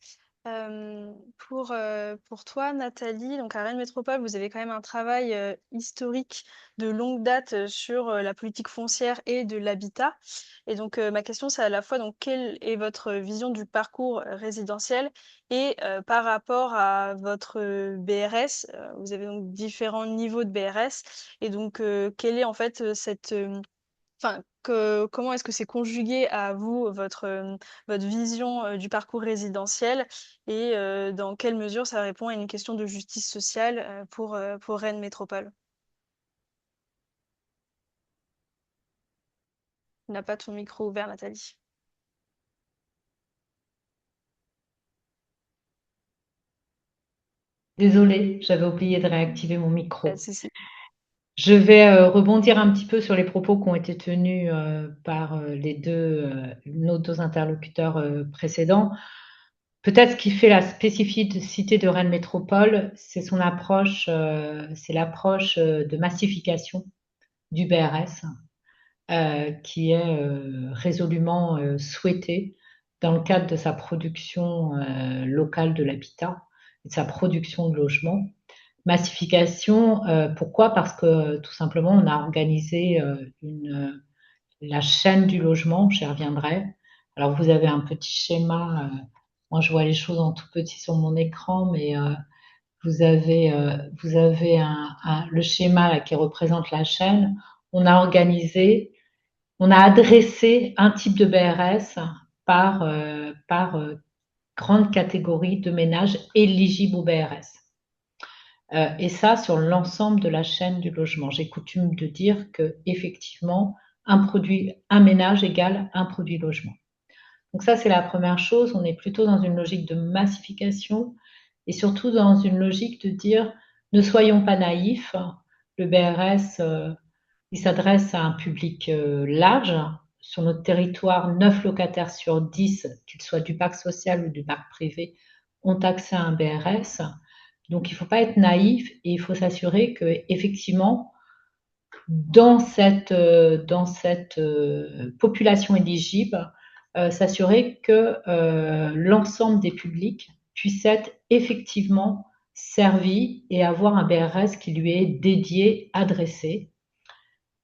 Pour toi, Nathalie, donc à Rennes Métropole, vous avez quand même un travail historique de longue date sur la politique foncière et de l'habitat. Et donc, ma question, c'est à la fois, donc, quelle est votre vision du parcours résidentiel et par rapport à votre BRS, vous avez donc différents niveaux de BRS. Et donc, quelle est en fait Enfin, comment est-ce que c'est conjugué à vous, votre vision du parcours résidentiel et dans quelle mesure ça répond à une question de justice sociale pour Rennes Métropole? Tu n'as pas ton micro ouvert, Nathalie. Désolée, j'avais oublié de réactiver mon micro. Si. Je vais rebondir un petit peu sur les propos qui ont été tenus par nos deux interlocuteurs précédents. Peut-être ce qui fait la spécificité de Rennes Métropole, c'est son approche, c'est l'approche de massification du BRS, qui est résolument souhaitée dans le cadre de sa production locale de l'habitat et de sa production de logements. Massification, pourquoi? Parce que tout simplement, on a organisé la chaîne du logement, j'y reviendrai. Alors, vous avez un petit schéma, moi je vois les choses en tout petit sur mon écran, mais vous avez le schéma là, qui représente la chaîne. On a organisé, on a adressé un type de BRS par grande catégorie de ménages éligibles au BRS. Et ça, sur l'ensemble de la chaîne du logement. J'ai coutume de dire que effectivement, un ménage égale un produit logement. Donc ça, c'est la première chose. On est plutôt dans une logique de massification et surtout dans une logique de dire ne soyons pas naïfs. Le BRS, il s'adresse à un public large. Sur notre territoire, 9 locataires sur 10, qu'ils soient du parc social ou du parc privé, ont accès à un BRS. Donc, il ne faut pas être naïf et il faut s'assurer que, effectivement, dans cette population éligible, s'assurer que l'ensemble des publics puissent être effectivement servis et avoir un BRS qui lui est dédié, adressé.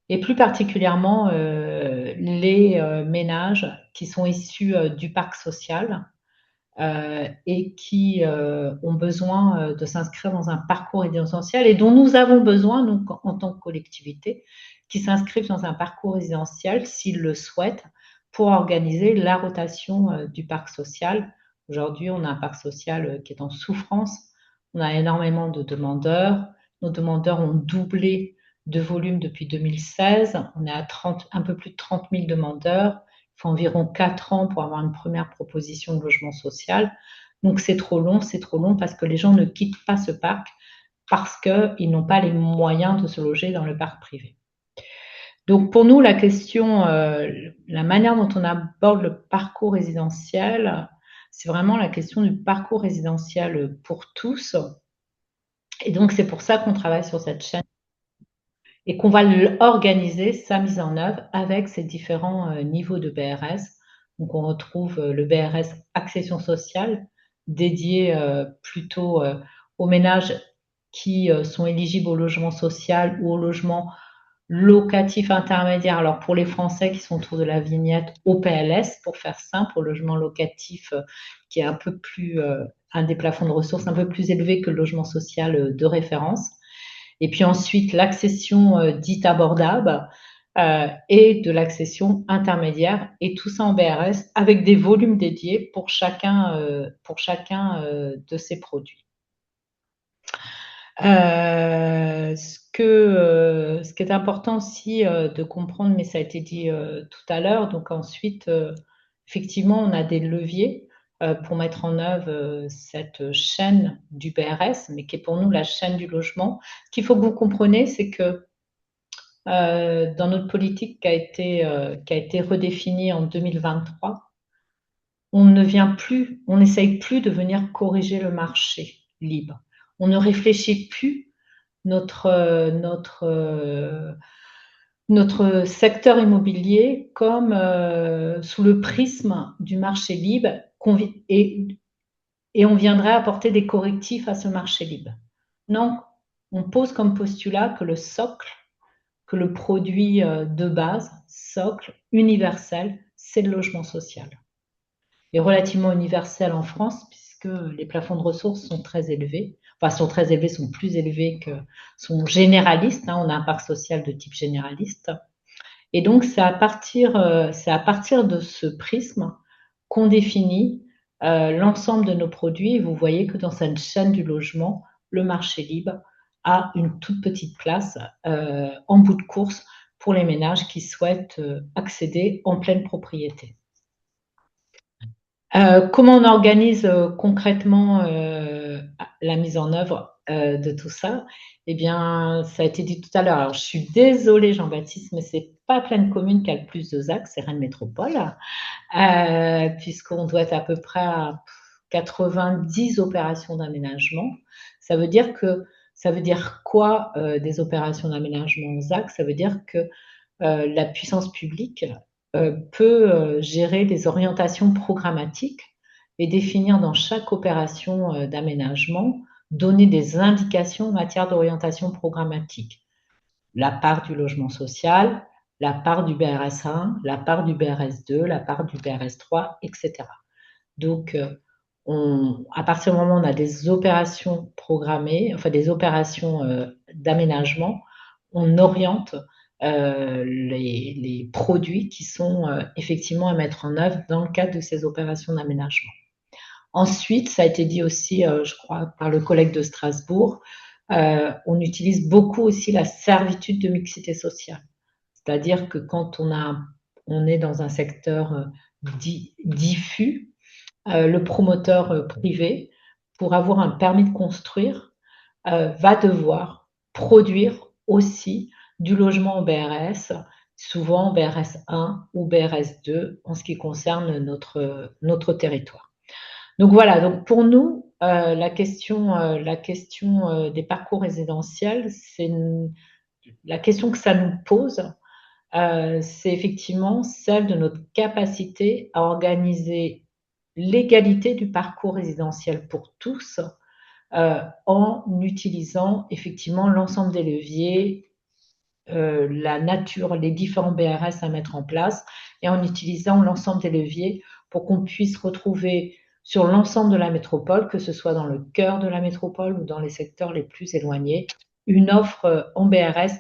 Et plus particulièrement les ménages qui sont issus du parc social, et qui ont besoin de s'inscrire dans un parcours résidentiel et dont nous avons besoin, nous, en tant que collectivité, qui s'inscrivent dans un parcours résidentiel s'ils le souhaitent pour organiser la rotation du parc social. Aujourd'hui, on a un parc social qui est en souffrance. On a énormément de demandeurs. Nos demandeurs ont doublé de volume depuis 2016. On est à un peu plus de 30 000 demandeurs. Il faut environ 4 ans pour avoir une première proposition de logement social. Donc c'est trop long parce que les gens ne quittent pas ce parc parce qu'ils n'ont pas les moyens de se loger dans le parc privé. Donc pour nous, la question, la manière dont on aborde le parcours résidentiel, c'est vraiment la question du parcours résidentiel pour tous. Et donc c'est pour ça qu'on travaille sur cette chaîne et qu'on va organiser sa mise en œuvre avec ces différents niveaux de BRS. Donc, on retrouve le BRS accession sociale, dédié plutôt aux ménages qui sont éligibles au logement social ou au logement locatif intermédiaire. Alors, pour les Français qui sont autour de la vignette OPLS, pour faire simple, au logement locatif qui est un peu plus, un des plafonds de ressources un peu plus élevé que le logement social de référence. Et puis ensuite, l'accession dite abordable et de l'accession intermédiaire, et tout ça en BRS avec des volumes dédiés pour chacun de ces produits. Ce qui est important aussi de comprendre, mais ça a été dit tout à l'heure, donc ensuite, effectivement, on a des leviers pour mettre en œuvre cette chaîne du BRS, mais qui est pour nous la chaîne du logement. Ce qu'il faut que vous compreniez, c'est que dans notre politique qui a été redéfinie en 2023, on n'essaye plus de venir corriger le marché libre. On ne réfléchit plus notre secteur immobilier comme sous le prisme du marché libre et et on viendrait apporter des correctifs à ce marché libre. Non, on pose comme postulat que le socle, que le produit de base, socle, universel, c'est le logement social. Et relativement universel en France, puisque les plafonds de ressources sont très élevés, enfin sont très élevés, sont plus élevés que, sont généralistes, hein, on a un parc social de type généraliste. Et donc c'est à partir de ce prisme qu'on définit l'ensemble de nos produits. Et vous voyez que dans cette chaîne du logement, le marché libre a une toute petite place en bout de course pour les ménages qui souhaitent accéder en pleine propriété. Comment on organise concrètement la mise en œuvre de tout ça? Eh bien, ça a été dit tout à l'heure. Alors, je suis désolée, Jean-Baptiste, mais c'est pas Plaine Commune qui a le plus de ZAC, c'est Rennes Métropole, puisqu'on doit être à peu près à 90 opérations d'aménagement. Ça veut dire quoi des opérations d'aménagement ZAC? Ça veut dire que la puissance publique peut gérer des orientations programmatiques et définir dans chaque opération d'aménagement, donner des indications en matière d'orientation programmatique. La part du logement social, la part du BRS 1, la part du BRS 2, la part du BRS 3, etc. Donc, à partir du moment où on a des opérations programmées, enfin des opérations d'aménagement, on oriente les produits qui sont effectivement à mettre en œuvre dans le cadre de ces opérations d'aménagement. Ensuite, ça a été dit aussi, je crois, par le collègue de Strasbourg, on utilise beaucoup aussi la servitude de mixité sociale. C'est-à-dire que quand on est dans un secteur diffus, le promoteur privé, pour avoir un permis de construire, va devoir produire aussi du logement en BRS, souvent BRS 1 ou BRS 2 en ce qui concerne notre territoire. Donc voilà, donc pour nous, la question des parcours résidentiels, la question que ça nous pose, c'est effectivement celle de notre capacité à organiser l'égalité du parcours résidentiel pour tous en utilisant effectivement l'ensemble des leviers, la nature, les différents BRS à mettre en place et en utilisant l'ensemble des leviers pour qu'on puisse retrouver sur l'ensemble de la métropole, que ce soit dans le cœur de la métropole ou dans les secteurs les plus éloignés, une offre en BRS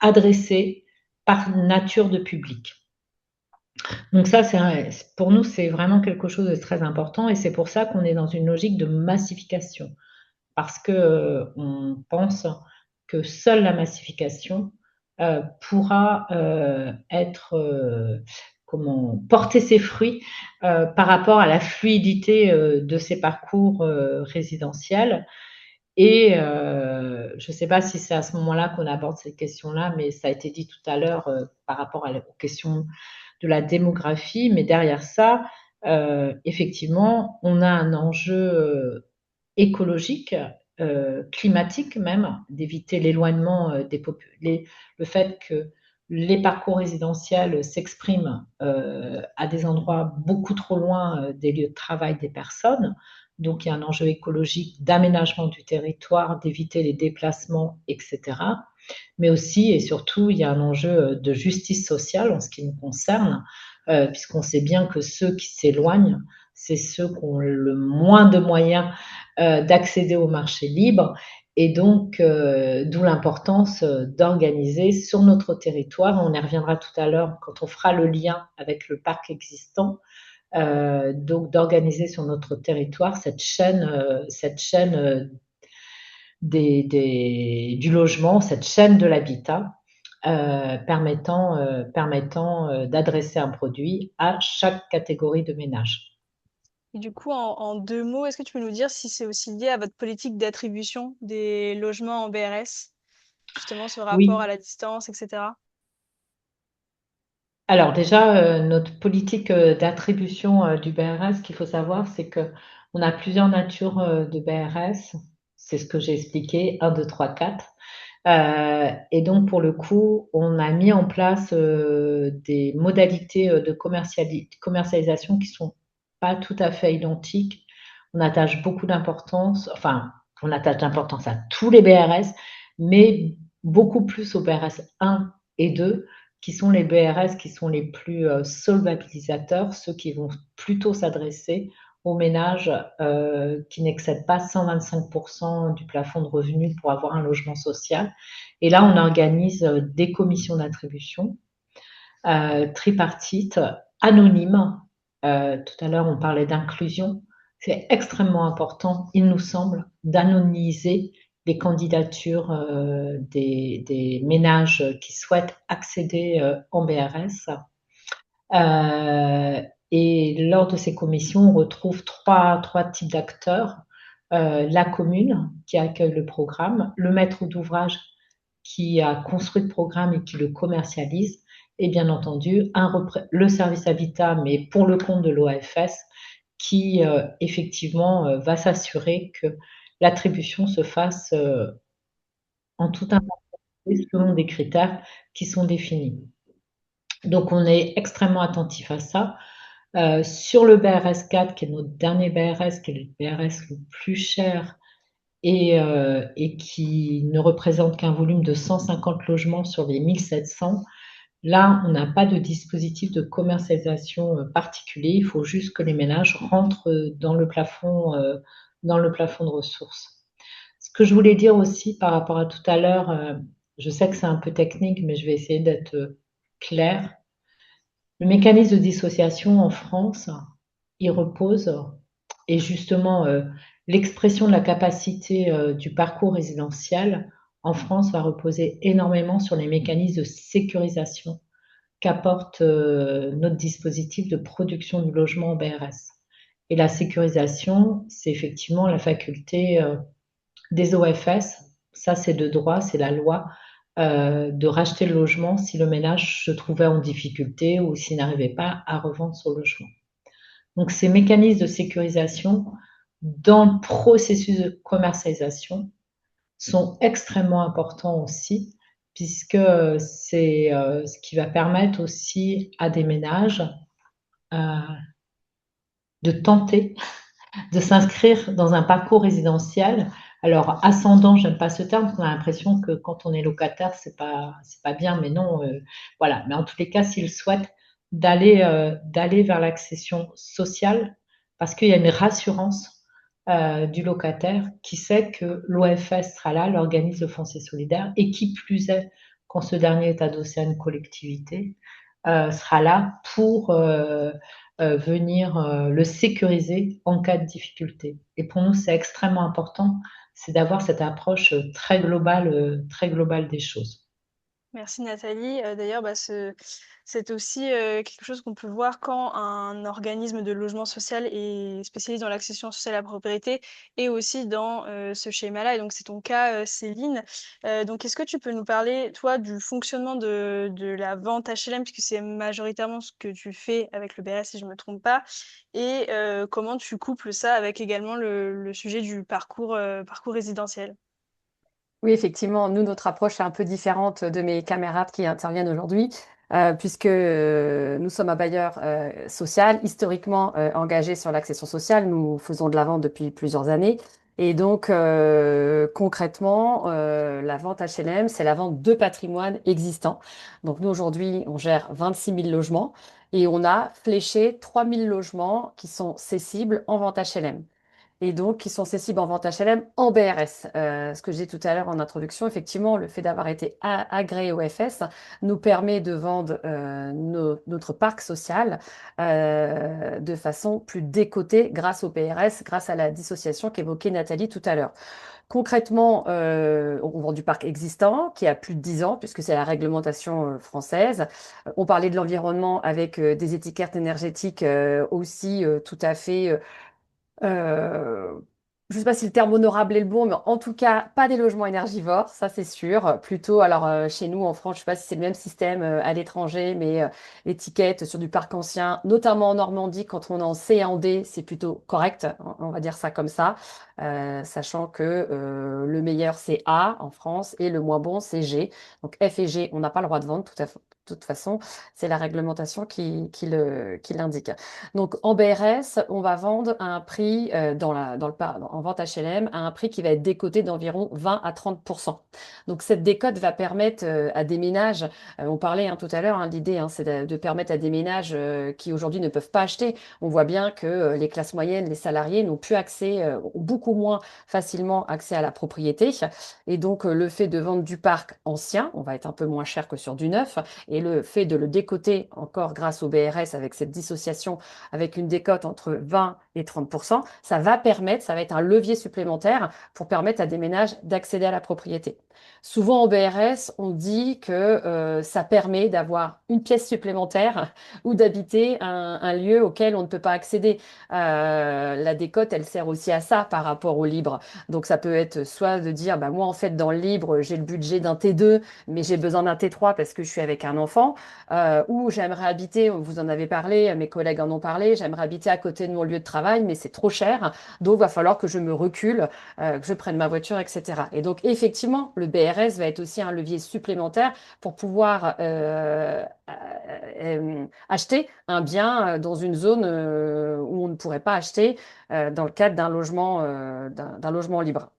adressée par nature de public. Donc ça, pour nous, c'est vraiment quelque chose de très important et c'est pour ça qu'on est dans une logique de massification. Parce qu'on pense que seule la massification pourra porter ses fruits par rapport à la fluidité de ces parcours résidentiels. Et je ne sais pas si c'est à ce moment-là qu'on aborde cette question-là, mais ça a été dit tout à l'heure par rapport aux questions de la démographie. Mais derrière ça, effectivement, on a un enjeu écologique, climatique même, d'éviter l'éloignement le fait que les parcours résidentiels s'expriment à des endroits beaucoup trop loin des lieux de travail des personnes. Donc, il y a un enjeu écologique d'aménagement du territoire, d'éviter les déplacements, etc. Mais aussi et surtout, il y a un enjeu de justice sociale en ce qui nous concerne, puisqu'on sait bien que ceux qui s'éloignent, c'est ceux qui ont le moins de moyens d'accéder au marché libre. Et donc, d'où l'importance d'organiser sur notre territoire, on y reviendra tout à l'heure quand on fera le lien avec le parc existant, donc d'organiser sur notre territoire cette chaîne du logement, cette chaîne de l'habitat, permettant d'adresser un produit à chaque catégorie de ménage. Et du coup, en 2 mots, est-ce que tu peux nous dire si c'est aussi lié à votre politique d'attribution des logements en BRS, justement ce rapport à la distance, etc. Alors déjà, notre politique d'attribution du BRS, ce qu'il faut savoir, c'est qu'on a plusieurs natures de BRS. C'est ce que j'ai expliqué, 1, 2, 3, 4. Et donc, pour le coup, on a mis en place des modalités de commercialisation qui sont pas tout à fait identiques on attache beaucoup d'importance, enfin, on attache d'importance à tous les BRS, mais beaucoup plus aux BRS 1 et 2, qui sont les BRS qui sont les plus solvabilisateurs, ceux qui vont plutôt s'adresser aux ménages qui n'excèdent pas 125% du plafond de revenus pour avoir un logement social. Et là, on organise des commissions d'attribution tripartites, anonymes. Tout à l'heure, on parlait d'inclusion. C'est extrêmement important, il nous semble, d'anonymiser les candidatures des ménages qui souhaitent accéder en BRS. Et lors de ces commissions, on retrouve trois types d'acteurs. La commune qui accueille le programme, le maître d'ouvrage qui a construit le programme et qui le commercialise, et bien entendu le service habitat, mais pour le compte de l'OFS, qui effectivement va s'assurer que l'attribution se fasse en toute impartialité selon des critères qui sont définis. Donc on est extrêmement attentif à ça. Sur le BRS 4, qui est notre dernier BRS, qui est le BRS le plus cher et qui ne représente qu'un volume de 150 logements sur les 1700, là, on n'a pas de dispositif de commercialisation particulier. Il faut juste que les ménages rentrent dans le plafond de ressources. Ce que je voulais dire aussi par rapport à tout à l'heure, je sais que c'est un peu technique, mais je vais essayer d'être claire. Le mécanisme de dissociation en France, il repose, et justement l'expression de la capacité du parcours résidentiel en France va reposer énormément sur les mécanismes de sécurisation qu'apporte notre dispositif de production du logement en BRS. Et la sécurisation, c'est effectivement la faculté des OFS, ça c'est de droit, c'est la loi, de racheter le logement si le ménage se trouvait en difficulté ou s'il n'arrivait pas à revendre son logement. Donc ces mécanismes de sécurisation dans le processus de commercialisation sont extrêmement importants aussi, puisque c'est ce qui va permettre aussi à des ménages de tenter de s'inscrire dans un parcours résidentiel. Alors, ascendant, j'aime pas ce terme, parce qu'on a l'impression que quand on est locataire, c'est pas bien, mais non, voilà. Mais en tous les cas, s'ils souhaitent d'aller vers l'accession sociale, parce qu'il y a une rassurance du locataire qui sait que l'OFS sera là, l'organisme de foncier solidaire, et qui plus est, quand ce dernier est adossé à une collectivité, sera là pour venir le sécuriser en cas de difficulté. Et pour nous, c'est extrêmement important, c'est d'avoir cette approche très globale des choses. Merci Nathalie. D'ailleurs, c'est aussi quelque chose qu'on peut voir quand un organisme de logement social est spécialisé dans l'accession sociale à la propriété et aussi dans ce schéma-là. Et donc, c'est ton cas, Céline. Donc, est-ce que tu peux nous parler, toi, du fonctionnement de la vente HLM, puisque c'est majoritairement ce que tu fais avec le BRS, si je ne me trompe pas, et comment tu couples ça avec également le sujet du parcours résidentiel? Oui, effectivement, nous, notre approche est un peu différente de mes camarades qui interviennent aujourd'hui, puisque nous sommes un bailleur social, historiquement engagé sur l'accession sociale. Nous faisons de la vente depuis plusieurs années. Et donc, concrètement, la vente HLM, c'est la vente de patrimoine existant. Donc, nous, aujourd'hui, on gère 26 000 logements et on a fléché 3 000 logements qui sont cessibles en vente HLM et donc qui sont cessibles en vente HLM en BRS. Ce que j'ai dit tout à l'heure en introduction, effectivement, le fait d'avoir été agréé au FS nous permet de vendre notre parc social de façon plus décotée grâce au PRS, grâce à la dissociation qu'évoquait Nathalie tout à l'heure. Concrètement, on vend du parc existant qui a plus de 10 ans, puisque c'est la réglementation française. On parlait de l'environnement avec des étiquettes énergétiques aussi tout à fait je ne sais pas si le terme honorable est le bon, mais en tout cas, pas des logements énergivores, ça c'est sûr. Plutôt, alors chez nous en France, je ne sais pas si c'est le même système à l'étranger, mais l'étiquette sur du parc ancien, notamment en Normandie, quand on est en C et en D, c'est plutôt correct, on va dire ça comme ça. sachant que le meilleur c'est A en France et le moins bon c'est G. Donc F et G, on n'a pas le droit de vendre toute façon, c'est la réglementation qui l'indique. Donc en BRS, on va vendre à un prix en vente HLM à un prix qui va être décoté d'environ 20 à 30%. Donc cette décote va permettre à des ménages, on parlait tout à l'heure, l'idée c'est de permettre à des ménages qui aujourd'hui ne peuvent pas acheter. On voit bien que les classes moyennes, les salariés n'ont plus accès, ont beaucoup moins facilement accès à la propriété. Et donc le fait de vendre du parc ancien, on va être un peu moins cher que sur du neuf, et le fait de le décoter encore grâce au BRS avec cette dissociation, avec une décote entre 20 et 30%, ça va être un levier supplémentaire pour permettre à des ménages d'accéder à la propriété. Souvent au BRS, on dit que ça permet d'avoir une pièce supplémentaire ou d'habiter un lieu auquel on ne peut pas accéder. La décote, elle sert aussi à ça par rapport au libre. Donc ça peut être soit de dire, bah, moi en fait dans le libre, j'ai le budget d'un T2, mais j'ai besoin d'un T3 parce que je suis avec un enfant, ou j'aimerais habiter, vous en avez parlé, mes collègues en ont parlé, j'aimerais habiter à côté de mon lieu de travail, mais c'est trop cher, donc va falloir que je me recule, que je prenne ma voiture, etc. Et donc effectivement, le BRS va être aussi un levier supplémentaire pour pouvoir acheter un bien dans une zone où on ne pourrait pas acheter dans le cadre d'un logement libre.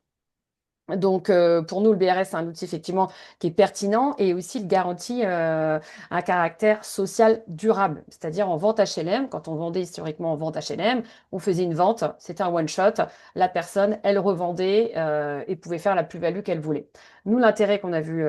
Donc, pour nous, le BRS, c'est un outil effectivement qui est pertinent et aussi il garantit un caractère social durable. C'est-à-dire en vente HLM, quand on vendait historiquement en vente HLM, on faisait une vente, c'était un one-shot. La personne, elle revendait et pouvait faire la plus-value qu'elle voulait. Nous, l'intérêt qu'on a vu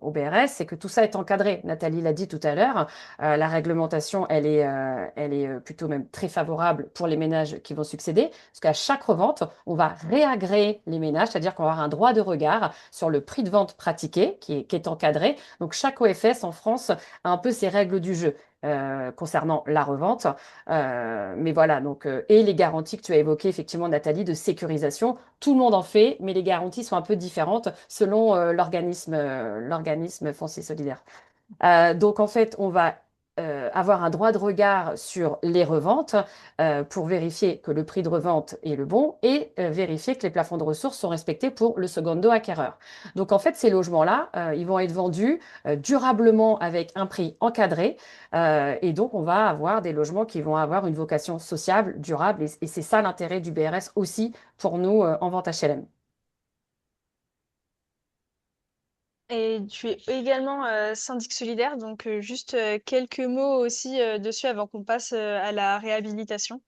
au BRS, c'est que tout ça est encadré. Nathalie l'a dit tout à l'heure, la réglementation, elle est plutôt même très favorable pour les ménages qui vont succéder, parce qu'à chaque revente, on va réagréer les ménages, c'est-à-dire qu'on va avoir un droit de regard sur le prix de vente pratiqué, qui est encadré. Donc chaque OFS en France a un peu ses règles du jeu. Concernant la revente. Mais voilà, donc, et les garanties que tu as évoquées, effectivement, Nathalie, de sécurisation, tout le monde en fait, mais les garanties sont un peu différentes selon l'organisme foncier solidaire. Donc en fait, on va avoir un droit de regard sur les reventes pour vérifier que le prix de revente est le bon et vérifier que les plafonds de ressources sont respectés pour le secondo acquéreur. Donc en fait, ces logements-là, ils vont être vendus durablement avec un prix encadré et donc on va avoir des logements qui vont avoir une vocation sociable, durable et c'est ça l'intérêt du BRS aussi pour nous en vente HLM. Et tu es également syndic solidaire, donc juste quelques mots aussi dessus avant qu'on passe à la réhabilitation.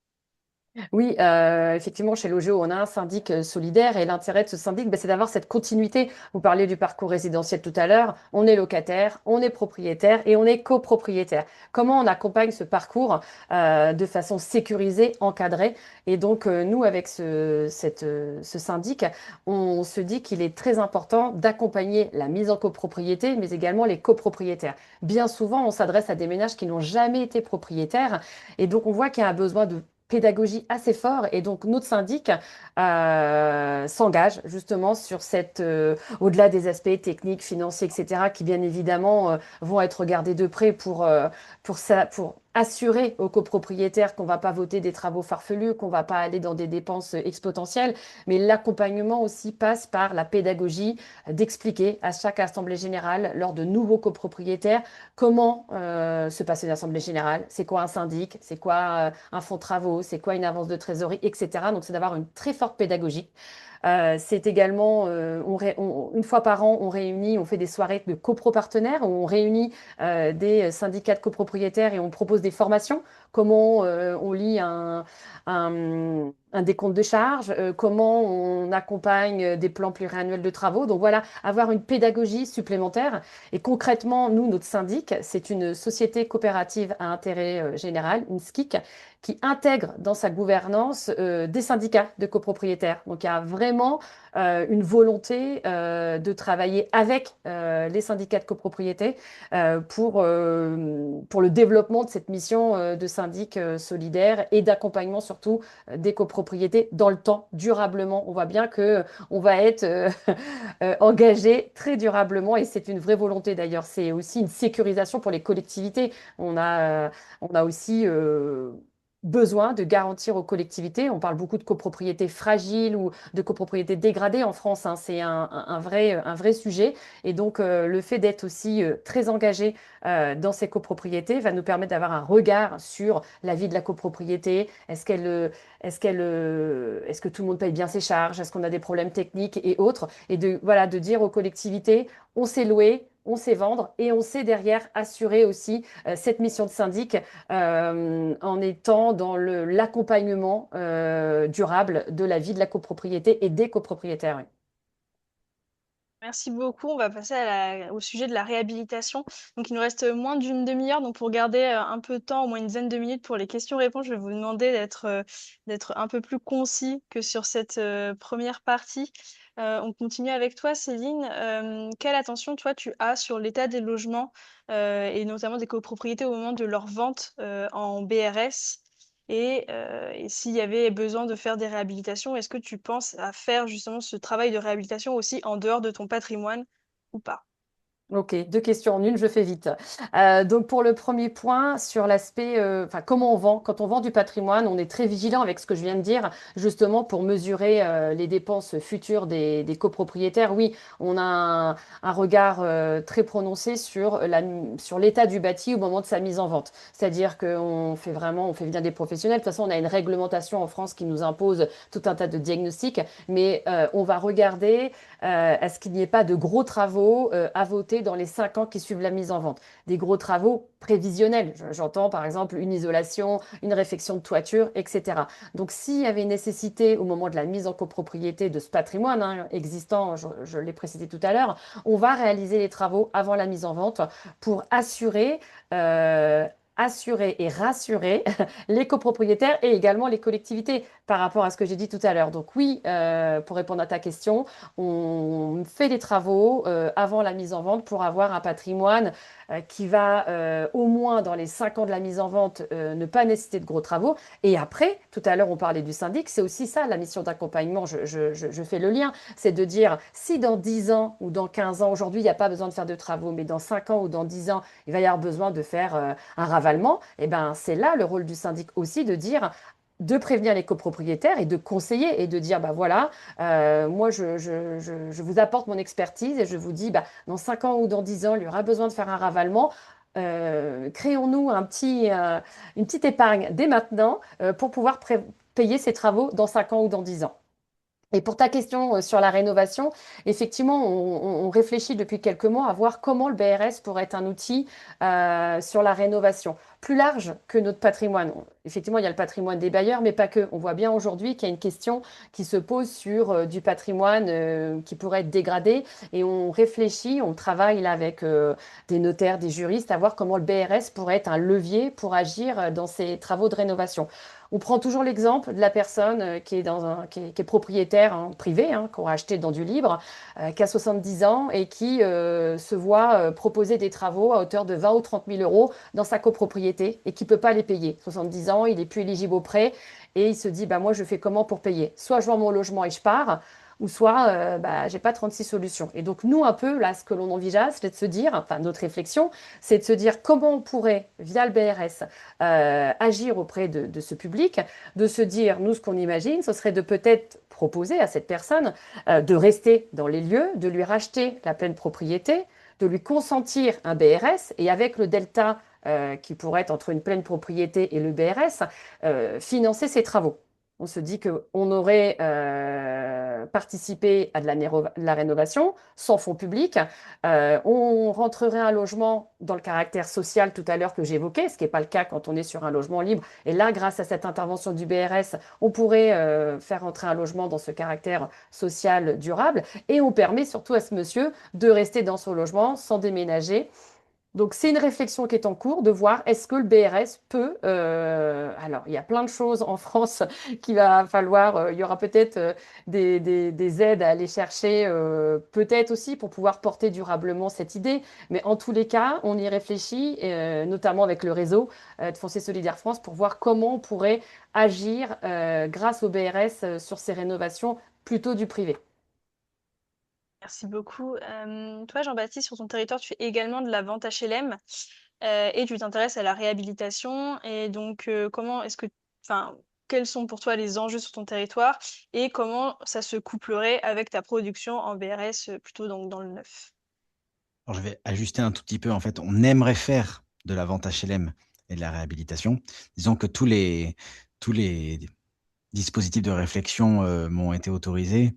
Oui, effectivement, chez Logéo, on a un syndic solidaire et l'intérêt de ce syndic, c'est d'avoir cette continuité. Vous parliez du parcours résidentiel tout à l'heure. On est locataire, on est propriétaire et on est copropriétaire. Comment on accompagne ce parcours de façon sécurisée, encadrée? Et donc, nous, avec ce syndic, on se dit qu'il est très important d'accompagner la mise en copropriété, mais également les copropriétaires. Bien souvent, on s'adresse à des ménages qui n'ont jamais été propriétaires et donc on voit qu'il y a un besoin de pédagogie assez fort et donc notre syndic s'engage justement sur au-delà des aspects techniques, financiers, etc., qui bien évidemment vont être regardés de près pour assurer aux copropriétaires qu'on ne va pas voter des travaux farfelus, qu'on ne va pas aller dans des dépenses exponentielles, mais l'accompagnement aussi passe par la pédagogie, d'expliquer à chaque assemblée générale, lors de nouveaux copropriétaires, comment se passe une assemblée générale, c'est quoi un syndic, c'est quoi un fonds de travaux, c'est quoi une avance de trésorerie, etc. Donc c'est d'avoir une très forte pédagogie. C'est également, une fois par an, on fait des soirées de copro-partenaires où on réunit des syndicats de copropriétaires et on propose des formations. Comment on lit un décompte de charges, comment on accompagne des plans pluriannuels de travaux. Donc voilà, avoir une pédagogie supplémentaire. Et concrètement, nous, notre syndic, c'est une société coopérative à intérêt général, une SCIC, qui intègre dans sa gouvernance des syndicats de copropriétaires. Donc il y a vraiment une volonté de travailler avec les syndicats de copropriété pour le développement de cette mission de syndic solidaire et d'accompagnement surtout des copropriétés dans le temps, durablement. On voit bien que on va être engagé très durablement et c'est une vraie volonté d'ailleurs. C'est aussi une sécurisation pour les collectivités. On a aussi besoin de garantir aux collectivités. On parle beaucoup de copropriété fragile ou de copropriété dégradée en France, hein. C'est un vrai sujet. Et donc, le fait d'être aussi très engagé dans ces copropriétés va nous permettre d'avoir un regard sur la vie de la copropriété. Est-ce que tout le monde paye bien ses charges? Est-ce qu'on a des problèmes techniques et autres? Et voilà, de dire aux collectivités, on sait louer, on sait vendre et on sait derrière assurer aussi cette mission de syndic en étant dans l'accompagnement durable de la vie de la copropriété et des copropriétaires. Oui. Merci beaucoup. On va passer au sujet de la réhabilitation. Donc, il nous reste moins d'une demi-heure. Donc, pour garder un peu de temps, au moins une dizaine de minutes pour les questions-réponses, je vais vous demander d'être un peu plus concis que sur cette première partie. On continue avec toi, Céline. Quelle attention, toi, tu as sur l'état des logements et notamment des copropriétés au moment de leur vente en BRS? Et s'il y avait besoin de faire des réhabilitations, est-ce que tu penses à faire justement ce travail de réhabilitation aussi en dehors de ton patrimoine ou pas? Ok, 2 questions en une, je fais vite. Donc pour le premier point, sur l'aspect, enfin comment on vend. Quand on vend du patrimoine, on est très vigilant avec ce que je viens de dire, justement pour mesurer les dépenses futures des copropriétaires. Oui, on a un regard très prononcé sur l'état du bâti au moment de sa mise en vente. C'est-à-dire qu'on fait vraiment, on fait venir des professionnels. De toute façon, on a une réglementation en France qui nous impose tout un tas de diagnostics, mais on va regarder à ce qu'il n'y ait pas de gros travaux à voter dans les 5 ans qui suivent la mise en vente. Des gros travaux prévisionnels. J'entends par exemple une isolation, une réfection de toiture, etc. Donc s'il y avait une nécessité au moment de la mise en copropriété de ce patrimoine existant, je l'ai précisé tout à l'heure, on va réaliser les travaux avant la mise en vente pour euh, assurer et rassurer les copropriétaires et également les collectivités par rapport à ce que j'ai dit tout à l'heure. Donc oui, pour répondre à ta question, on fait les travaux avant la mise en vente pour avoir un patrimoine qui va au moins dans les 5 ans de la mise en vente ne pas nécessiter de gros travaux. Et après, tout à l'heure on parlait du syndic, c'est aussi ça la mission d'accompagnement, je fais le lien, c'est de dire si dans 10 ans ou dans 15 ans, aujourd'hui il n'y a pas besoin de faire de travaux, mais dans 5 ans ou dans 10 ans, il va y avoir besoin de faire un ravalement, et ben c'est là le rôle du syndic aussi de dire de prévenir les copropriétaires et de conseiller et de dire, bah voilà, moi je vous apporte mon expertise et je vous dis, bah, dans 5 ans ou dans 10 ans, il y aura besoin de faire un ravalement. Créons-nous une petite épargne dès maintenant pour pouvoir payer ces travaux dans 5 ans ou dans 10 ans. Et pour ta question sur la rénovation, effectivement, on réfléchit depuis quelques mois à voir comment le BRS pourrait être un outil sur la rénovation, plus large que notre patrimoine. Effectivement, il y a le patrimoine des bailleurs, mais pas que. On voit bien aujourd'hui qu'il y a une question qui se pose sur du patrimoine qui pourrait être dégradé, et on réfléchit, on travaille là avec des notaires, des juristes, à voir comment le BRS pourrait être un levier pour agir dans ces travaux de rénovation. On prend toujours l'exemple de la personne qui est propriétaire privé, qui aura acheté dans du libre, qui a 70 ans et qui se voit proposer des travaux à hauteur de 20 ou 30 000 euros dans sa copropriété et qui ne peut pas les payer. 70 ans, il n'est plus éligible au prêt et il se dit, bah, moi, je fais comment pour payer? Soit je vends mon logement et je pars, ou soit bah, j'ai pas 36 solutions. Et donc nous, un peu, là, ce que l'on envisage, c'est de se dire, enfin notre réflexion, c'est de se dire comment on pourrait, via le BRS, agir auprès de ce public, de se dire, nous, ce qu'on imagine, ce serait de peut-être proposer à cette personne de rester dans les lieux, de lui racheter la pleine propriété, de lui consentir un BRS, et avec le delta qui pourrait être entre une pleine propriété et le BRS, financer ses travaux. On se dit qu'on aurait participé à de la rénovation sans fonds publics. On rentrerait un logement dans le caractère social tout à l'heure que j'évoquais, ce qui n'est pas le cas quand on est sur un logement libre. Et là, grâce à cette intervention du BRS, on pourrait faire entrer un logement dans ce caractère social durable. Et on permet surtout à ce monsieur de rester dans son logement sans déménager. Donc, c'est une réflexion qui est en cours de voir est-ce que le BRS peut. Alors, il y a plein de choses en France qu'il va falloir. Il y aura peut-être des aides à aller chercher, peut-être aussi pour pouvoir porter durablement cette idée. Mais en tous les cas, on y réfléchit, notamment avec le réseau de Foncier Solidaire France, pour voir comment on pourrait agir grâce au BRS sur ces rénovations plutôt du privé. Merci beaucoup. Toi, Jean-Baptiste, sur ton territoire, tu fais également de la vente HLM et tu t'intéresses à la réhabilitation. Et donc, comment est-ce que enfin, quels sont pour toi les enjeux sur ton territoire et comment ça se couplerait avec ta production en BRS, plutôt donc dans le neuf? Alors je vais ajuster un tout petit peu. En fait, on aimerait faire de la vente HLM et de la réhabilitation. Disons que tous les dispositifs de réflexion, m'ont été autorisés.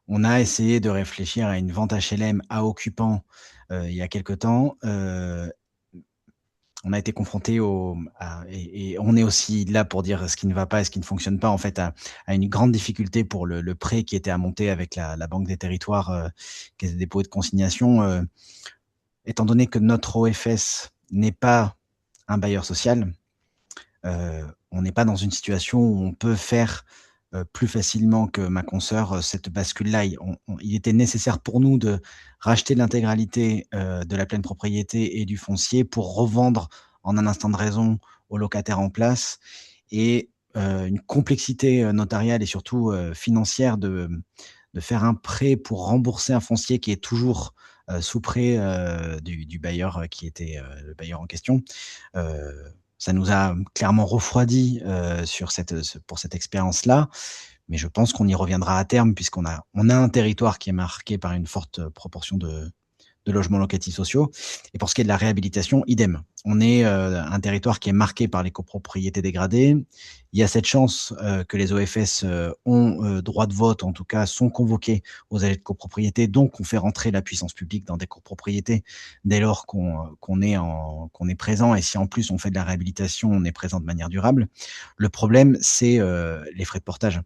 On a essayé de réfléchir à une vente HLM à occupants, il y a quelque temps. On a été confronté et on est aussi là pour dire ce qui ne va pas et ce qui ne fonctionne pas, en fait, à une grande difficulté pour le prêt qui était à monter avec la Banque des territoires, Caisse des dépôts et de consignation. Étant donné que notre OFS n'est pas un bailleur social, on n'est pas dans une situation où on peut faire, plus facilement que ma consoeur, cette bascule-là. Il était nécessaire pour nous de racheter l'intégralité, de la pleine propriété et du foncier pour revendre en un instant de raison aux locataires en place et une complexité, notariale et surtout, financière de faire un prêt pour rembourser un foncier qui est toujours, sous prêt, du bailleur, qui était, le bailleur en question. Heu, Ça nous a clairement refroidi, sur pour cette expérience-là, mais je pense qu'on y reviendra à terme puisqu'on a un territoire qui est marqué par une forte proportion de logements locatifs sociaux. Et pour ce qui est de la réhabilitation, idem. On est un territoire qui est marqué par les copropriétés dégradées. Il y a cette chance que les OFS ont droit de vote, en tout cas sont convoqués aux AG de copropriété, donc on fait rentrer la puissance publique dans des copropriétés dès lors qu'on est présent, et si en plus on fait de la réhabilitation, on est présent de manière durable. Le problème, c'est les frais de portage.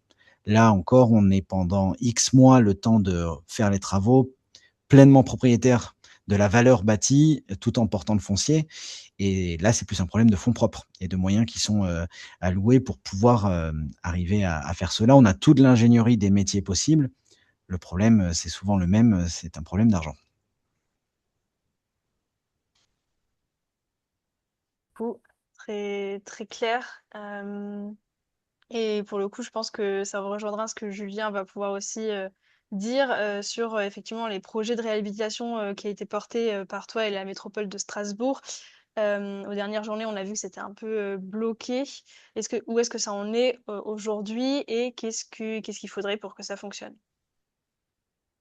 Là encore, on est pendant X mois le temps de faire les travaux, pleinement propriétaire de la valeur bâtie, tout en portant le foncier. Et là, c'est plus un problème de fonds propres et de moyens qui sont, alloués pour pouvoir, arriver à faire cela. On a toute l'ingénierie des métiers possibles. Le problème, c'est souvent le même, c'est un problème d'argent. Coup, très, très clair. Et pour le coup, je pense que ça rejoindra ce que Julien va pouvoir aussi dire sur effectivement les projets de réhabilitation qui a été porté par toi et la métropole de Strasbourg. Aux dernières journées, on a vu que c'était un peu bloqué. Où est-ce que ça en est aujourd'hui et qu'est-ce qu'il faudrait pour que ça fonctionne?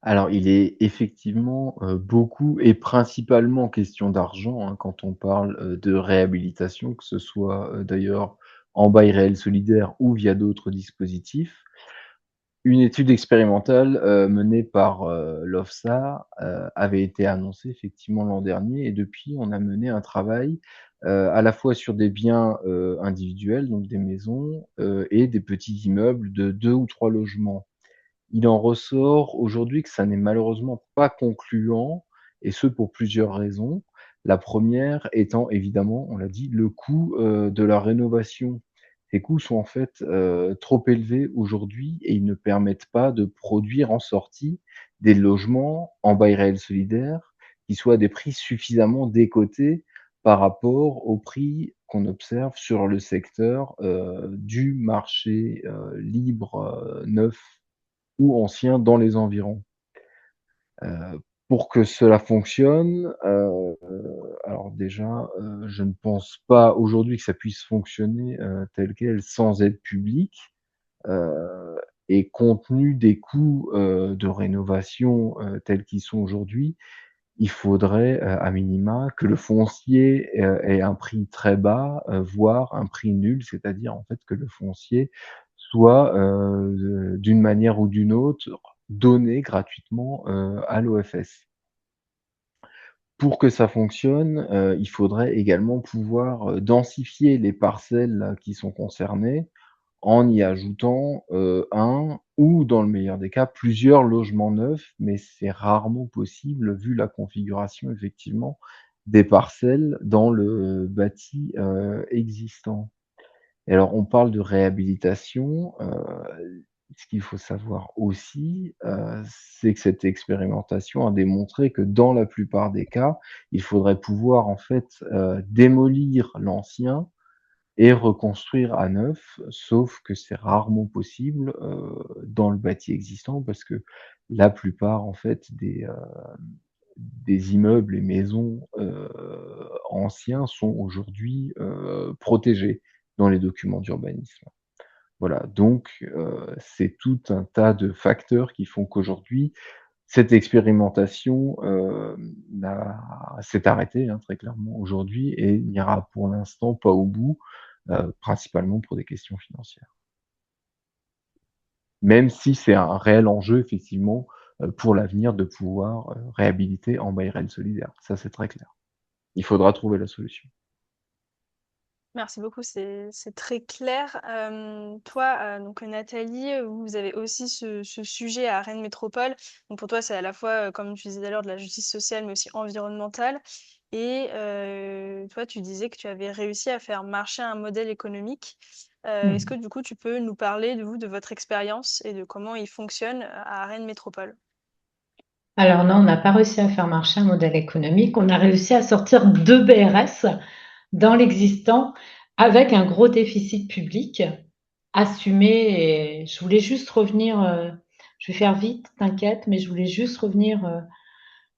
Alors, il est effectivement, beaucoup et principalement question d'argent, hein, quand on parle, de réhabilitation, que ce soit, d'ailleurs en bail réel solidaire ou via d'autres dispositifs. Une étude expérimentale, menée par, l'OFSA, avait été annoncée effectivement l'an dernier, et depuis on a mené un travail, à la fois sur des biens, individuels, donc des maisons, et des petits immeubles de 2 ou 3 logements. Il en ressort aujourd'hui que ça n'est malheureusement pas concluant, et ce pour plusieurs raisons. La première étant évidemment, on l'a dit, le coût, de la rénovation. Ces coûts sont en fait, trop élevés aujourd'hui, et ils ne permettent pas de produire en sortie des logements en bail réel solidaire qui soient à des prix suffisamment décotés par rapport aux prix qu'on observe sur le secteur, du marché, libre, neuf ou anciens dans les environs. Pour que cela fonctionne, alors déjà, je ne pense pas aujourd'hui que ça puisse fonctionner, tel quel sans aide publique, heu et compte tenu des coûts, de rénovation, tels qu'ils sont aujourd'hui, il faudrait, à minima, que le foncier, ait un prix très bas, voire un prix nul. C'est-à-dire, en fait, que le foncier soit, d'une manière ou d'une autre, donné gratuitement, à l'OFS. Pour que ça fonctionne, il faudrait également pouvoir, densifier les parcelles qui sont concernées en y ajoutant, 1 ou dans le meilleur des cas, plusieurs logements neufs, mais c'est rarement possible vu la configuration effectivement des parcelles dans le bâti, existant. Et alors on parle de réhabilitation, ce qu'il faut savoir aussi, c'est que cette expérimentation a démontré que dans la plupart des cas, il faudrait pouvoir en fait, démolir l'ancien et reconstruire à neuf, sauf que c'est rarement possible, dans le bâti existant, parce que la plupart en fait des immeubles et maisons, anciens sont aujourd'hui, protégés. dans les documents d'urbanisme. Voilà, donc c'est tout un tas de facteurs qui font qu'aujourd'hui, cette expérimentation s'est arrêtée, hein, très clairement aujourd'hui, et n'ira pour l'instant pas au bout, principalement pour des questions financières. Même si c'est un réel enjeu, effectivement, pour l'avenir de pouvoir réhabiliter en bail réel solidaire. Ça, c'est très clair. Il faudra trouver la solution. Merci beaucoup, c'est très clair. Toi, donc Nathalie, vous avez aussi ce sujet à Rennes Métropole. Donc pour toi, c'est à la fois, comme tu disais tout à l'heure, de la justice sociale, mais aussi environnementale. Et toi, tu disais que tu avais réussi à faire marcher un modèle économique. Est-ce que du coup, tu peux nous parler de votre expérience et de comment il fonctionne à Rennes Métropole? Alors non, on n'a pas réussi à faire marcher un modèle économique. On a réussi à sortir 2 BRS dans l'existant avec un gros déficit public assumé. Et je voulais juste revenir, je vais faire vite, t'inquiète, mais je voulais juste revenir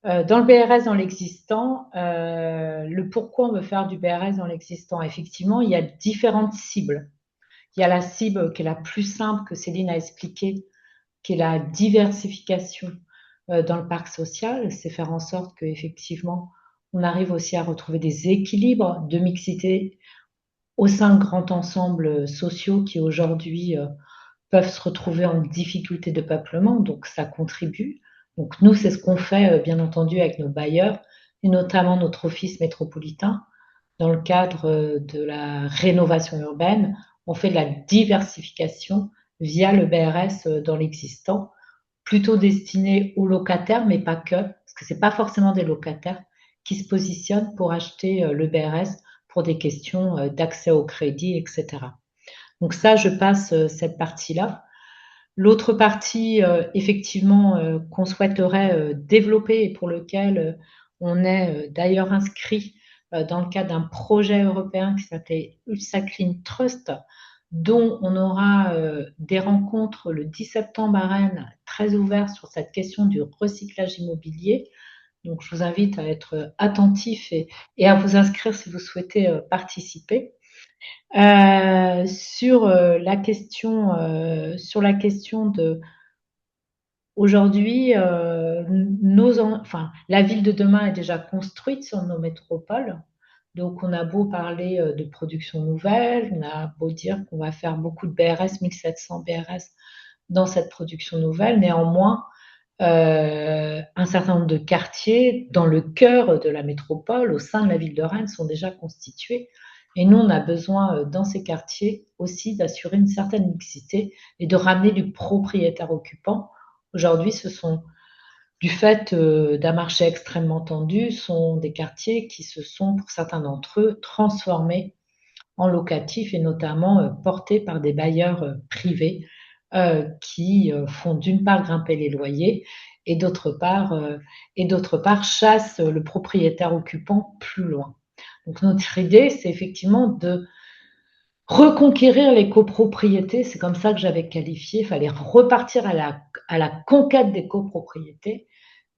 dans le BRS dans l'existant, le pourquoi on veut faire du BRS dans l'existant. Effectivement, il y a différentes cibles. Il y a la cible qui est la plus simple que Céline a expliqué, qui est la diversification dans le parc social. C'est faire en sorte qu'effectivement, on arrive aussi à retrouver des équilibres de mixité au sein de grands ensembles sociaux qui aujourd'hui peuvent se retrouver en difficulté de peuplement, donc ça contribue. Donc nous, c'est ce qu'on fait bien entendu avec nos bailleurs, et notamment notre office métropolitain, dans le cadre de la rénovation urbaine. On fait de la diversification via le BRS dans l'existant, plutôt destiné aux locataires, mais pas que, parce que c'est pas forcément des locataires qui se positionnent pour acheter le BRS pour des questions d'accès au crédit, etc. Donc ça, je passe cette partie-là. L'autre partie, effectivement, qu'on souhaiterait développer et pour lequel on est d'ailleurs inscrit dans le cadre d'un projet européen qui s'appelait Ulsa Clean Trust, dont on aura des rencontres le 10 septembre à Rennes, très ouvertes sur cette question du recyclage immobilier. Donc, je vous invite à être attentif et à vous inscrire si vous souhaitez participer. Sur la question de aujourd'hui, enfin, la ville de demain est déjà construite sur nos métropoles. Donc, on a beau parler de production nouvelle, on a beau dire qu'on va faire beaucoup de BRS, 1700 BRS dans cette production nouvelle. Néanmoins, un certain nombre de quartiers dans le cœur de la métropole, au sein de la ville de Rennes, sont déjà constitués. Et nous, on a besoin dans ces quartiers aussi d'assurer une certaine mixité et de ramener du propriétaire occupant. Aujourd'hui, ce sont, du fait d'un marché extrêmement tendu, sont des quartiers qui se sont, pour certains d'entre eux, transformés en locatifs et notamment portés par des bailleurs privés qui font d'une part grimper les loyers et d'autre part chassent le propriétaire occupant plus loin. Donc notre idée, c'est effectivement de reconquérir les copropriétés, c'est comme ça que j'avais qualifié, il fallait repartir à la conquête des copropriétés,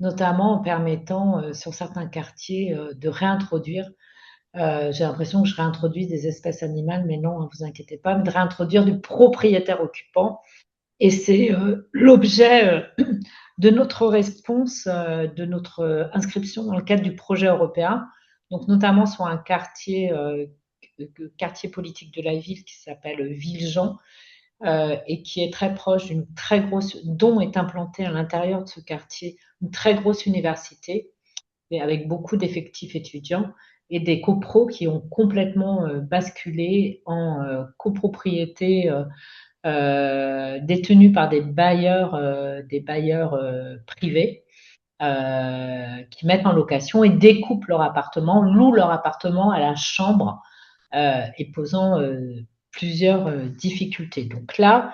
notamment en permettant sur certains quartiers de réintroduire, j'ai l'impression que je réintroduis des espèces animales, mais non, ne vous inquiétez pas, mais de réintroduire du propriétaire occupant. Et c'est l'objet de notre réponse, de notre inscription dans le cadre du projet européen, donc notamment sur un quartier politique de la ville qui s'appelle Villejean et qui est très proche d'une très grosse, dont est implantée à l'intérieur de ce quartier une très grosse université, et avec beaucoup d'effectifs étudiants et des copros qui ont complètement basculé en copropriété détenus par des bailleurs privés qui mettent en location et découpent leur appartement, louent leur appartement à la chambre et posant plusieurs difficultés. Donc là,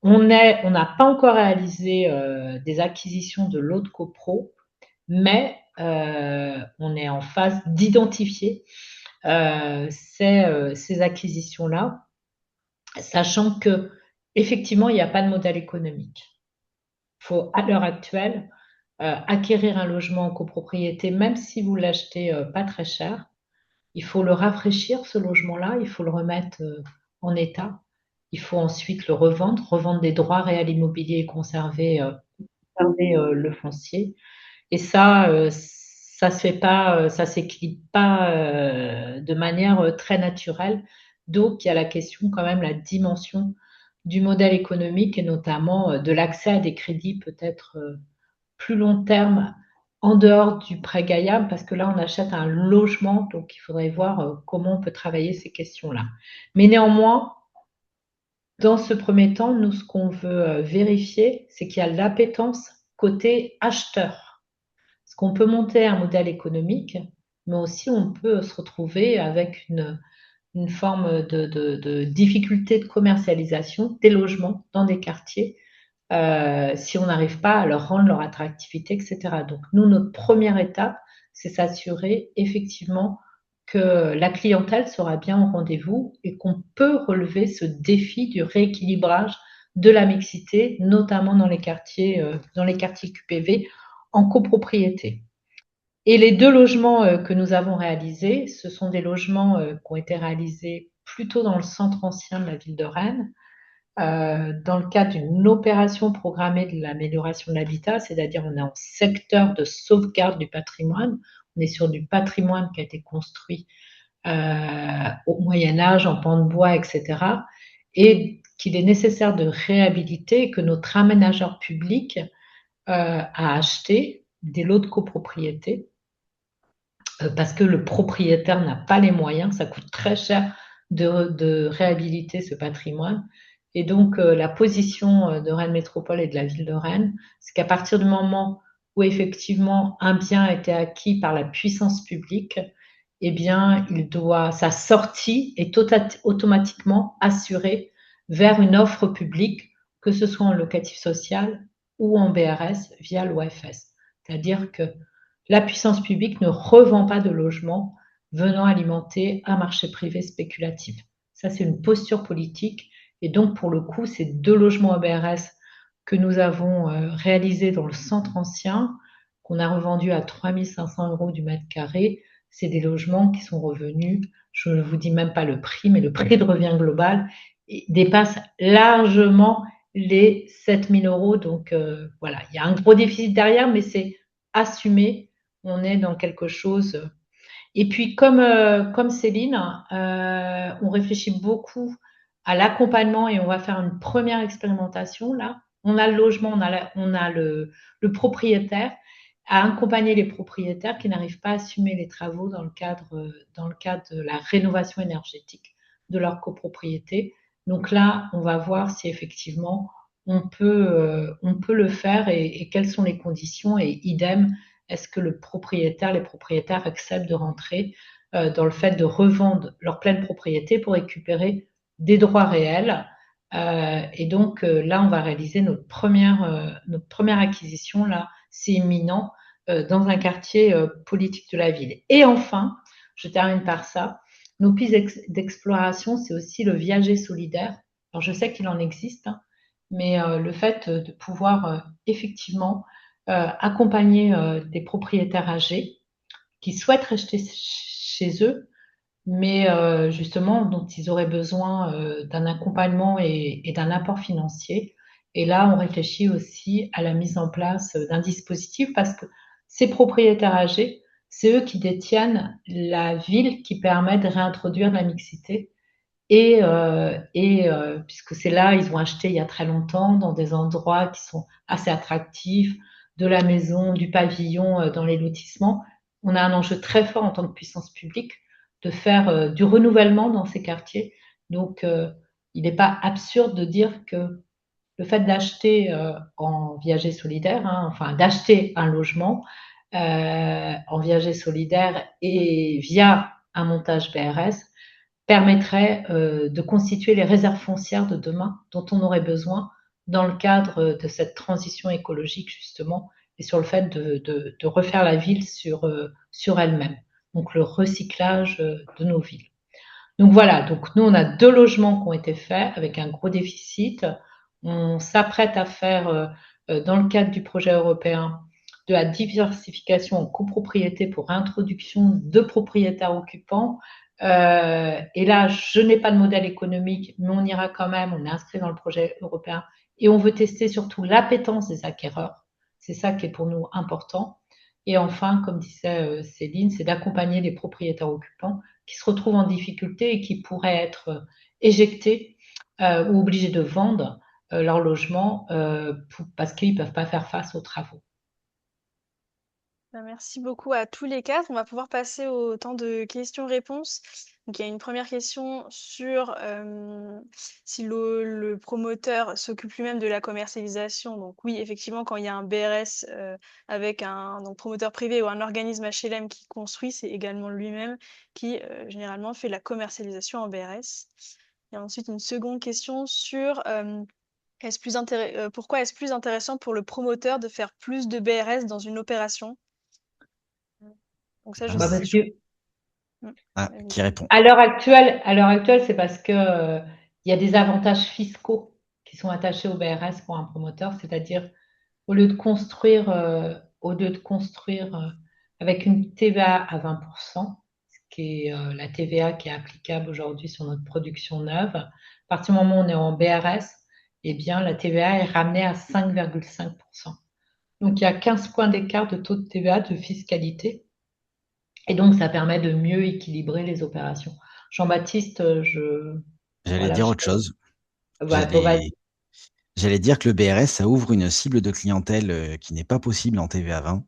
on n'a pas encore réalisé des acquisitions de lots de copro, mais on est en phase d'identifier ces acquisitions-là, sachant que effectivement, il n'y a pas de modèle économique. Il faut, à l'heure actuelle, acquérir un logement en copropriété, même si vous l'achetez pas très cher. Il faut le rafraîchir, ce logement-là. Il faut le remettre en état. Il faut ensuite le revendre des droits réels immobiliers et conserver le foncier. Et ça se fait pas, ça s'équilibre pas de manière très naturelle. Donc, il y a la question quand même, la dimension du modèle économique et notamment de l'accès à des crédits peut-être plus long terme en dehors du prêt Gaïa, parce que là, on achète un logement, donc il faudrait voir comment on peut travailler ces questions-là. Mais néanmoins, dans ce premier temps, nous, ce qu'on veut vérifier, c'est qu'il y a l'appétence côté acheteur. Parce qu'on peut monter un modèle économique, mais aussi on peut se retrouver avec une forme de difficulté de commercialisation des logements dans des quartiers si on n'arrive pas à leur rendre leur attractivité, etc. Donc nous, notre première étape, c'est s'assurer effectivement que la clientèle sera bien au rendez-vous et qu'on peut relever ce défi du rééquilibrage de la mixité, notamment dans les quartiers QPV en copropriété. Et les 2 logements que nous avons réalisés, ce sont des logements qui ont été réalisés plutôt dans le centre ancien de la ville de Rennes, dans le cadre d'une opération programmée de l'amélioration de l'habitat, c'est-à-dire on est en secteur de sauvegarde du patrimoine. On est sur du patrimoine qui a été construit au Moyen Âge, en pans de bois, etc. Et qu'il est nécessaire de réhabiliter et que notre aménageur public a acheté des lots de copropriété parce que le propriétaire n'a pas les moyens, ça coûte très cher de réhabiliter ce patrimoine. Et donc, la position de Rennes Métropole et de la ville de Rennes, c'est qu'à partir du moment où effectivement un bien a été acquis par la puissance publique, eh bien, sa sortie est automatiquement assurée vers une offre publique, que ce soit en locatif social ou en BRS via l'OFS. C'est-à-dire que la puissance publique ne revend pas de logements venant alimenter un marché privé spéculatif. Ça, c'est une posture politique. Et donc, pour le coup, ces 2 logements BRS que nous avons réalisés dans le centre ancien, qu'on a revendus à 3 500 € du mètre carré, c'est des logements qui sont revenus, je ne vous dis même pas le prix, mais le prix de revient global dépasse largement les 7 000 €. Donc, voilà, il y a un gros déficit derrière, mais c'est assumé. On est dans quelque chose. Et puis, comme Céline, on réfléchit beaucoup à l'accompagnement et on va faire une première expérimentation là. On a le logement, on a le propriétaire, à accompagner les propriétaires qui n'arrivent pas à assumer les travaux dans le cadre de la rénovation énergétique de leur copropriété. Donc là, on va voir si effectivement on peut le faire et quelles sont les conditions et idem, est-ce que les propriétaires acceptent de rentrer dans le fait de revendre leur pleine propriété pour récupérer des droits réels. Et donc là, on va réaliser notre première acquisition, là, c'est imminent, dans un quartier politique de la ville. Et enfin, je termine par ça, nos pistes d'exploration, c'est aussi le viager solidaire. Alors je sais qu'il en existe, hein, mais le fait de pouvoir effectivement accompagner des propriétaires âgés qui souhaitent rester chez eux, mais justement dont ils auraient besoin d'un accompagnement et d'un apport financier. Et là, on réfléchit aussi à la mise en place d'un dispositif parce que ces propriétaires âgés, c'est eux qui détiennent la ville qui permet de réintroduire la mixité. Et puisque c'est là, ils ont acheté il y a très longtemps dans des endroits qui sont assez attractifs, de la maison, du pavillon dans les lotissements. On a un enjeu très fort en tant que puissance publique de faire du renouvellement dans ces quartiers. Donc, il n'est pas absurde de dire que le fait d'acheter en viager solidaire, hein, enfin d'acheter un logement en viager solidaire et via un montage BRS, permettrait de constituer les réserves foncières de demain dont on aurait besoin dans le cadre de cette transition écologique justement et sur le fait de refaire la ville sur elle-même. Donc le recyclage de nos villes. Donc voilà, donc nous on a 2 logements qui ont été faits avec un gros déficit. On s'apprête à faire dans le cadre du projet européen de la diversification en copropriété pour introduction de propriétaires occupants Et là, je n'ai pas de modèle économique, mais on ira quand même, on est inscrit dans le projet européen et on veut tester surtout l'appétence des acquéreurs. C'est ça qui est pour nous important. Et enfin, comme disait Céline, c'est d'accompagner les propriétaires occupants qui se retrouvent en difficulté et qui pourraient être éjectés ou obligés de vendre leur logement parce qu'ils ne peuvent pas faire face aux travaux. Merci beaucoup à tous les quatre. On va pouvoir passer au temps de questions-réponses. Donc, il y a une première question sur si le promoteur s'occupe lui-même de la commercialisation. Donc oui, effectivement, quand il y a un BRS avec un promoteur privé ou un organisme HLM qui construit, c'est également lui-même qui généralement fait la commercialisation en BRS. Et ensuite, une seconde question sur pourquoi est-ce plus intéressant pour le promoteur de faire plus de BRS dans une opération? Donc ça, je Bah, sais. parce que Qui répond? à l'heure actuelle, c'est parce que il y a des avantages fiscaux qui sont attachés au BRS pour un promoteur, c'est-à-dire au lieu de construire, avec une TVA à 20%, ce qui est la TVA qui est applicable aujourd'hui sur notre production neuve, à partir du moment où on est en BRS, eh bien, la TVA est ramenée à 5,5%. Donc, il y a 15 points d'écart de taux de TVA de fiscalité. Et donc, ça permet de mieux équilibrer les opérations. Jean-Baptiste, J'allais voilà, dire autre chose. vas-y. J'allais dire que le BRS, ça ouvre une cible de clientèle qui n'est pas possible en TVA 20.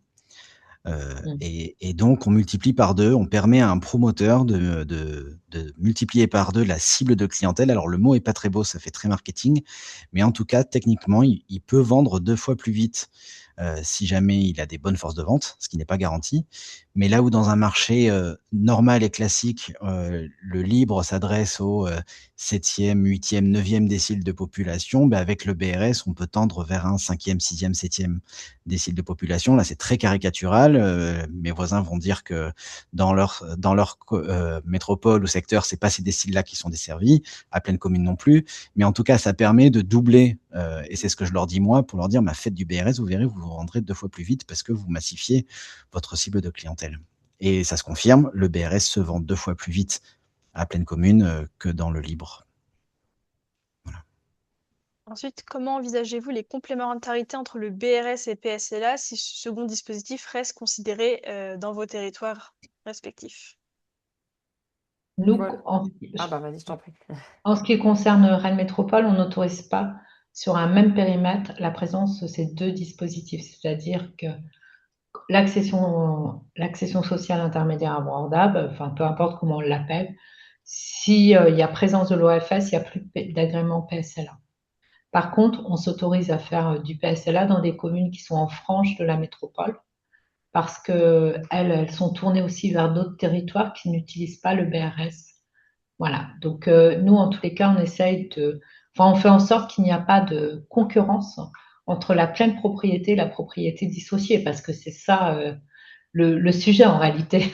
Et donc, on multiplie par 2, on permet à un promoteur de multiplier par 2 la cible de clientèle. Alors, le mot est pas très beau, ça fait très marketing, mais en tout cas, techniquement, il peut vendre 2 fois plus vite si jamais il a des bonnes forces de vente, ce qui n'est pas garanti. Mais là où dans un marché normal et classique, le libre s'adresse aux 7e, 8e, 9e décile de population, avec le BRS, on peut tendre vers un 5e, 6e, 7e décile de population. Là, c'est très caricatural. Mes voisins vont dire que dans leur métropole ou secteur, c'est pas ces déciles-là qui sont desservis, à pleine commune non plus. Mais en tout cas, ça permet de doubler, et c'est ce que je leur dis moi, pour leur dire, faites du BRS, vous verrez, vous vous rendrez 2 fois plus vite parce que vous massifiez votre cible de clientèle. Et ça se confirme, le BRS se vend 2 fois plus vite à pleine commune que dans le libre. Voilà. Ensuite, comment envisagez-vous les complémentarités entre le BRS et PSLA si ce second dispositif reste considéré dans vos territoires respectifs? Nous, Voilà. Vas-y, je t'en prie. En ce qui concerne Rennes Métropole, on n'autorise pas sur un même périmètre la présence de ces deux dispositifs, c'est-à-dire que l'accession sociale intermédiaire abordable, enfin peu importe comment on l'appelle, s'il y a présence de l'OFS, il n'y a plus d'agrément PSLA. Par contre, on s'autorise à faire du PSLA dans des communes qui sont en frange de la métropole, parce qu'elles sont tournées aussi vers d'autres territoires qui n'utilisent pas le BRS. Voilà, donc nous, en tous les cas, on fait en sorte qu'il n'y a pas de concurrence entre la pleine propriété et la propriété dissociée, parce que c'est ça le sujet en réalité.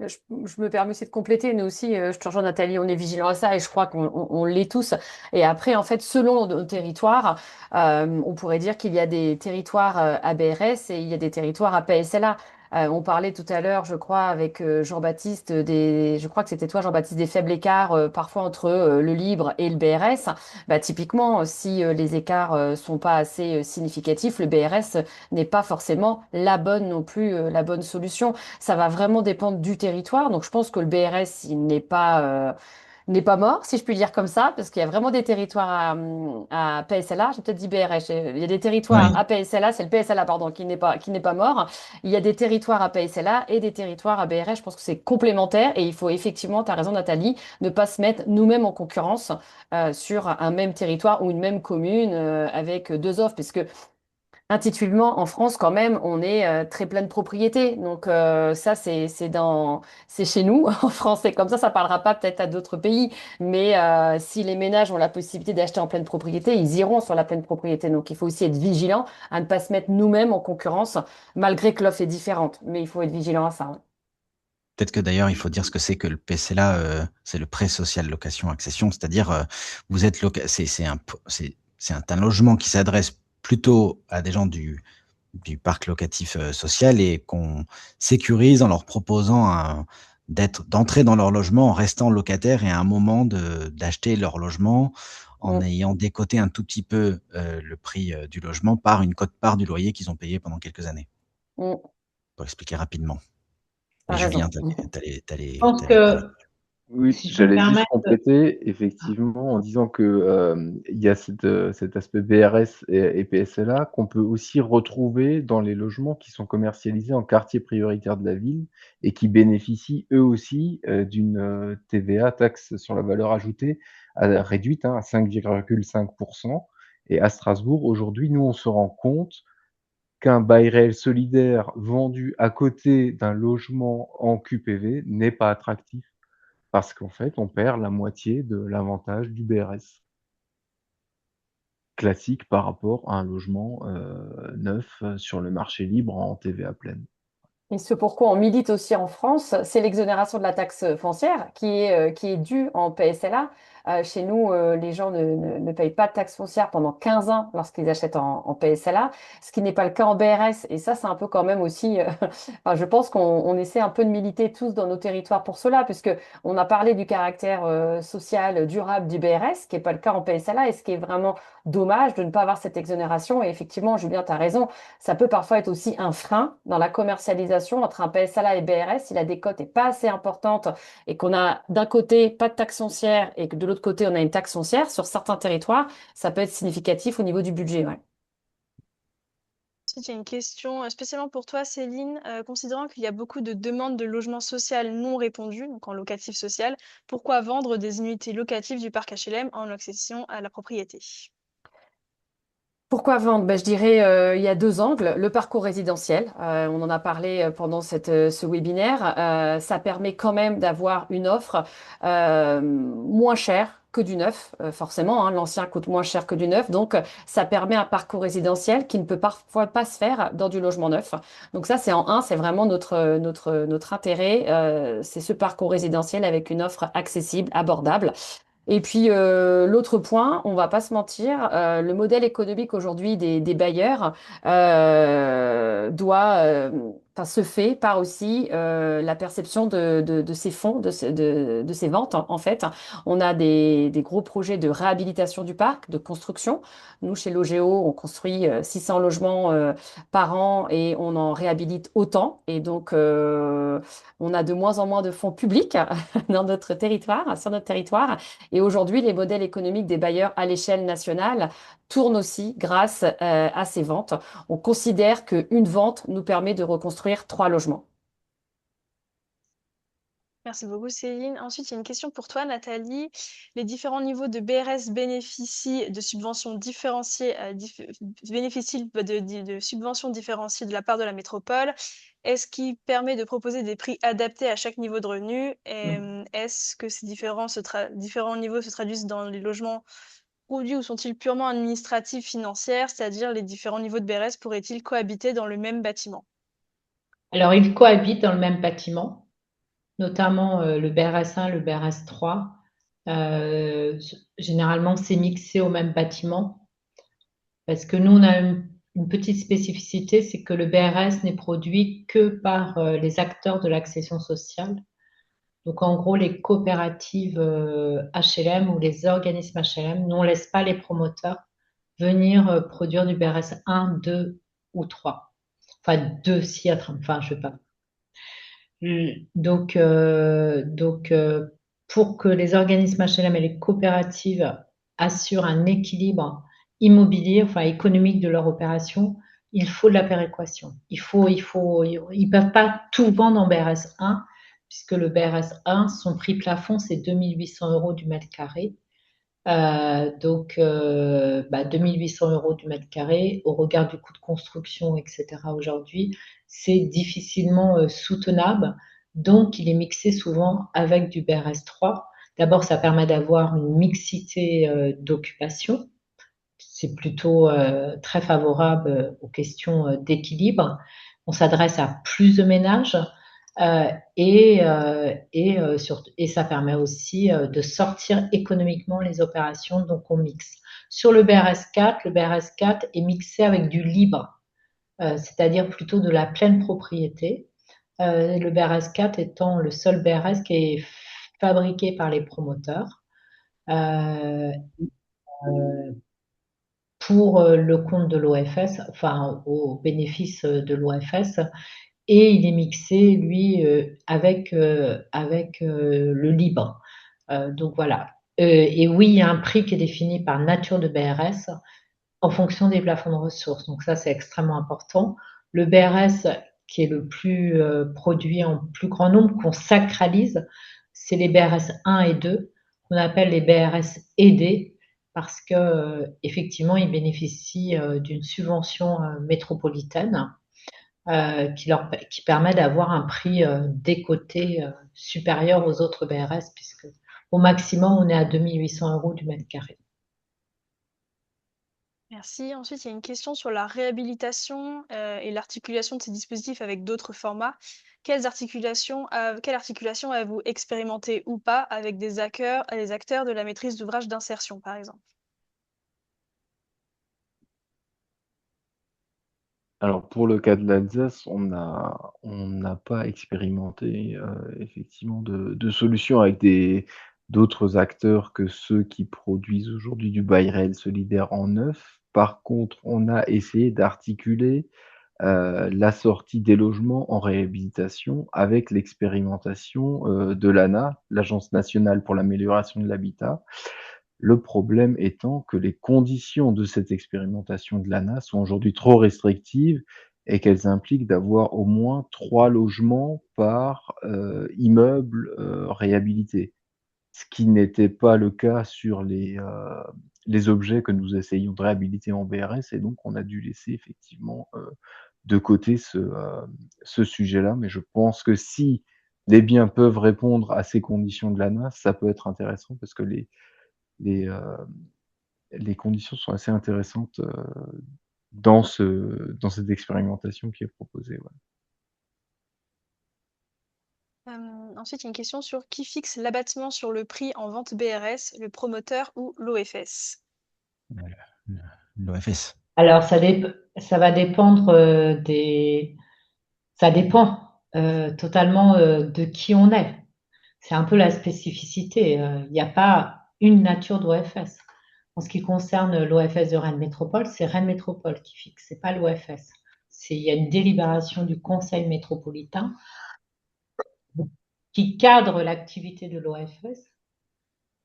Je me permets aussi de compléter, nous aussi, je te rejoins Nathalie, on est vigilant à ça et je crois qu'on l'est tous. Et après, en fait, selon nos territoires, on pourrait dire qu'il y a des territoires à BRS et il y a des territoires à PSLA. On parlait tout à l'heure, je crois, avec Jean-Baptiste, je crois que c'était toi, Jean-Baptiste, des faibles écarts parfois entre le libre et le BRS. Typiquement, si les écarts sont pas assez significatifs, le BRS n'est pas forcément la bonne non plus, la bonne solution. Ça va vraiment dépendre du territoire. Donc, je pense que le BRS, il n'est pas mort, si je puis dire comme ça, parce qu'il y a vraiment des territoires à PSLA. J'ai peut-être dit BRS. Il y a des territoires Oui. à PSLA, c'est le PSLA, pardon, qui n'est pas mort. Il y a des territoires à PSLA et des territoires à BRS. Je pense que c'est complémentaire et il faut effectivement, tu as raison, Nathalie, ne pas se mettre nous-mêmes en concurrence sur un même territoire ou une même commune avec deux offres, parce que intitulement, en France, quand même, on est très plein de propriétés. Donc ça, c'est chez nous, en France. Et comme ça parlera pas peut-être à d'autres pays. Mais si les ménages ont la possibilité d'acheter en pleine propriété, ils iront sur la pleine propriété. Donc il faut aussi être vigilant à ne pas se mettre nous-mêmes en concurrence, malgré que l'offre est différente. Mais il faut être vigilant à ça. Hein. Peut-être que d'ailleurs, il faut dire ce que c'est que le PSLA, c'est le prêt social location accession, c'est-à-dire vous êtes c'est un logement qui s'adresse plutôt à des gens du parc locatif social et qu'on sécurise en leur proposant d'entrer dans leur logement en restant locataire et à un moment d'acheter leur logement en ayant décoté un tout petit peu le prix du logement par une quote-part du loyer qu'ils ont payé pendant quelques années. Mm. Pour expliquer rapidement. T'as Et Julien, raison. Je pense que, Oui, si je peux me j'allais juste permettre, compléter, effectivement, en disant que il y a cet aspect BRS et PSLA qu'on peut aussi retrouver dans les logements qui sont commercialisés en quartier prioritaire de la ville et qui bénéficient eux aussi d'une TVA, taxe sur la valeur ajoutée, réduite à 5,5%. Et à Strasbourg, aujourd'hui, nous, on se rend compte qu'un bail réel solidaire vendu à côté d'un logement en QPV n'est pas attractif parce qu'en fait, on perd la moitié de l'avantage du BRS classique par rapport à un logement neuf sur le marché libre en TVA pleine. Et ce pourquoi on milite aussi en France, c'est l'exonération de la taxe foncière qui est due en PSLA. Chez nous, les gens ne payent pas de taxe foncière pendant 15 ans lorsqu'ils achètent en PSLA, ce qui n'est pas le cas en BRS. Et ça, c'est un peu quand même aussi, enfin, je pense qu'on essaie un peu de militer tous dans nos territoires pour cela, puisque on a parlé du caractère social durable du BRS, ce qui n'est pas le cas en PSLA, et ce qui est vraiment dommage de ne pas avoir cette exonération. Et effectivement, Julien, tu as raison. Ça peut parfois être aussi un frein dans la commercialisation entre un PSLA et BRS si la décote n'est pas assez importante et qu'on a d'un côté pas de taxe foncière et que de l'autre côté on a une taxe foncière sur certains territoires, ça peut être significatif au niveau du budget. Ouais. Ensuite, j'ai une question spécialement pour toi, Céline. Considérant qu'il y a beaucoup de demandes de logement social non répondues, donc en locatif social, pourquoi vendre des unités locatives du parc HLM en accession à la propriété? Pourquoi vendre? Ben, je dirais il y a deux angles. Le parcours résidentiel, on en a parlé pendant ce webinaire. Ça permet quand même d'avoir une offre moins chère que du neuf, forcément. Hein, l'ancien coûte moins cher que du neuf. Donc, ça permet un parcours résidentiel qui ne peut parfois pas se faire dans du logement neuf. Donc ça, c'est en un, c'est vraiment notre intérêt. C'est ce parcours résidentiel avec une offre accessible, abordable. Et puis l'autre point, on va pas se mentir, le modèle économique aujourd'hui des bailleurs enfin, se fait par aussi la perception de ces fonds, de ces ventes en fait. On a des gros projets de réhabilitation du parc, de construction. Nous, chez Logéo, on construit 600 logements par an et on en réhabilite autant. Et donc, on a de moins en moins de fonds publics dans notre territoire, sur notre territoire. Et aujourd'hui, les modèles économiques des bailleurs à l'échelle nationale tournent aussi grâce à ces ventes. On considère qu'une vente nous permet de reconstruire 3 logements. Merci beaucoup, Céline. Ensuite, il y a une question pour toi, Nathalie. Les différents niveaux de BRS bénéficient de subventions différenciées, bénéficient de subventions différenciées de la part de la métropole. Est-ce qui permet de proposer des prix adaptés à chaque niveau de revenu? Et, est-ce que ces différents niveaux se traduisent dans les logements produits ou sont-ils purement administratifs, financiers, c'est-à-dire les différents niveaux de BRS pourraient-ils cohabiter dans le même bâtiment? Alors, ils cohabitent dans le même bâtiment, notamment le BRS1, le BRS3. Généralement, c'est mixé au même bâtiment parce que nous, on a une petite spécificité, c'est que le BRS n'est produit que par les acteurs de l'accession sociale. Donc, en gros, les coopératives HLM ou les organismes HLM, nous, on ne laisse pas les promoteurs venir produire du BRS 1, 2 ou 3. Enfin, 2 si, enfin, je ne sais pas. Donc, pour que les organismes HLM et les coopératives assurent un équilibre immobilier, enfin économique de leur opération, il faut de la péréquation. Ils peuvent pas tout vendre en BRS 1, puisque le BRS 1, son prix plafond, c'est 2800 euros du mètre carré. Donc, 2800 euros du mètre carré, au regard du coût de construction, etc. aujourd'hui, c'est difficilement soutenable. Donc, il est mixé souvent avec du BRS3. D'abord, ça permet d'avoir une mixité d'occupation. C'est plutôt très favorable aux questions d'équilibre. On s'adresse à plus de ménages. Et ça permet aussi de sortir économiquement les opérations, donc on mixe. Sur le BRS4 est mixé avec du libre, c'est-à-dire plutôt de la pleine propriété. le BRS 4 étant le seul BRS qui est fabriqué par les promoteurs euh, pour le compte de l'OFS, enfin au bénéfice de l'OFS, et il est mixé, lui, avec le libre. Donc voilà. Et oui, il y a un prix qui est défini par nature de BRS en fonction des plafonds de ressources. Donc ça, c'est extrêmement important. Le BRS qui est le plus produit en plus grand nombre, qu'on sacralise, c'est les BRS 1 et 2, qu'on appelle les BRS aidés, parce que effectivement, ils bénéficient d'une subvention métropolitaine qui permet d'avoir un prix décoté supérieur aux autres BRS, puisque au maximum, on est à 2 800 € du mètre carré. Merci. Ensuite, il y a une question sur la réhabilitation et l'articulation de ces dispositifs avec d'autres formats. Quelle articulation avez-vous expérimenté ou pas avec des acteurs de la maîtrise d'ouvrage d'insertion, par exemple? Alors pour le cas de l'Alsace, on n'a pas expérimenté, effectivement de solutions avec d'autres acteurs que ceux qui produisent aujourd'hui du bail réel solidaire en neuf. Par contre, on a essayé d'articuler, la sortie des logements en réhabilitation avec l'expérimentation, de l'ANA, l'Agence nationale pour l'amélioration de l'habitat. Le problème étant que les conditions de cette expérimentation de l'ANA sont aujourd'hui trop restrictives et qu'elles impliquent d'avoir au moins 3 logements par, immeuble, réhabilité. Ce qui n'était pas le cas sur les objets que nous essayions de réhabiliter en BRS et donc on a dû laisser effectivement, de côté ce sujet-là. Mais je pense que si les biens peuvent répondre à ces conditions de l'ANA, ça peut être intéressant parce que les, les conditions sont assez intéressantes dans cette expérimentation qui est proposée. Ouais. Ensuite, il y a une question sur qui fixe l'abattement sur le prix en vente BRS, le promoteur ou l'OFS? L'OFS. Alors, ça va dépendre ça dépend totalement de qui on est. C'est un peu la spécificité. Il n'y a pas une nature d'OFS. En ce qui concerne l'OFS de Rennes Métropole, c'est Rennes Métropole qui fixe, c'est pas l'OFS. Il y a une délibération du Conseil métropolitain qui cadre l'activité de l'OFS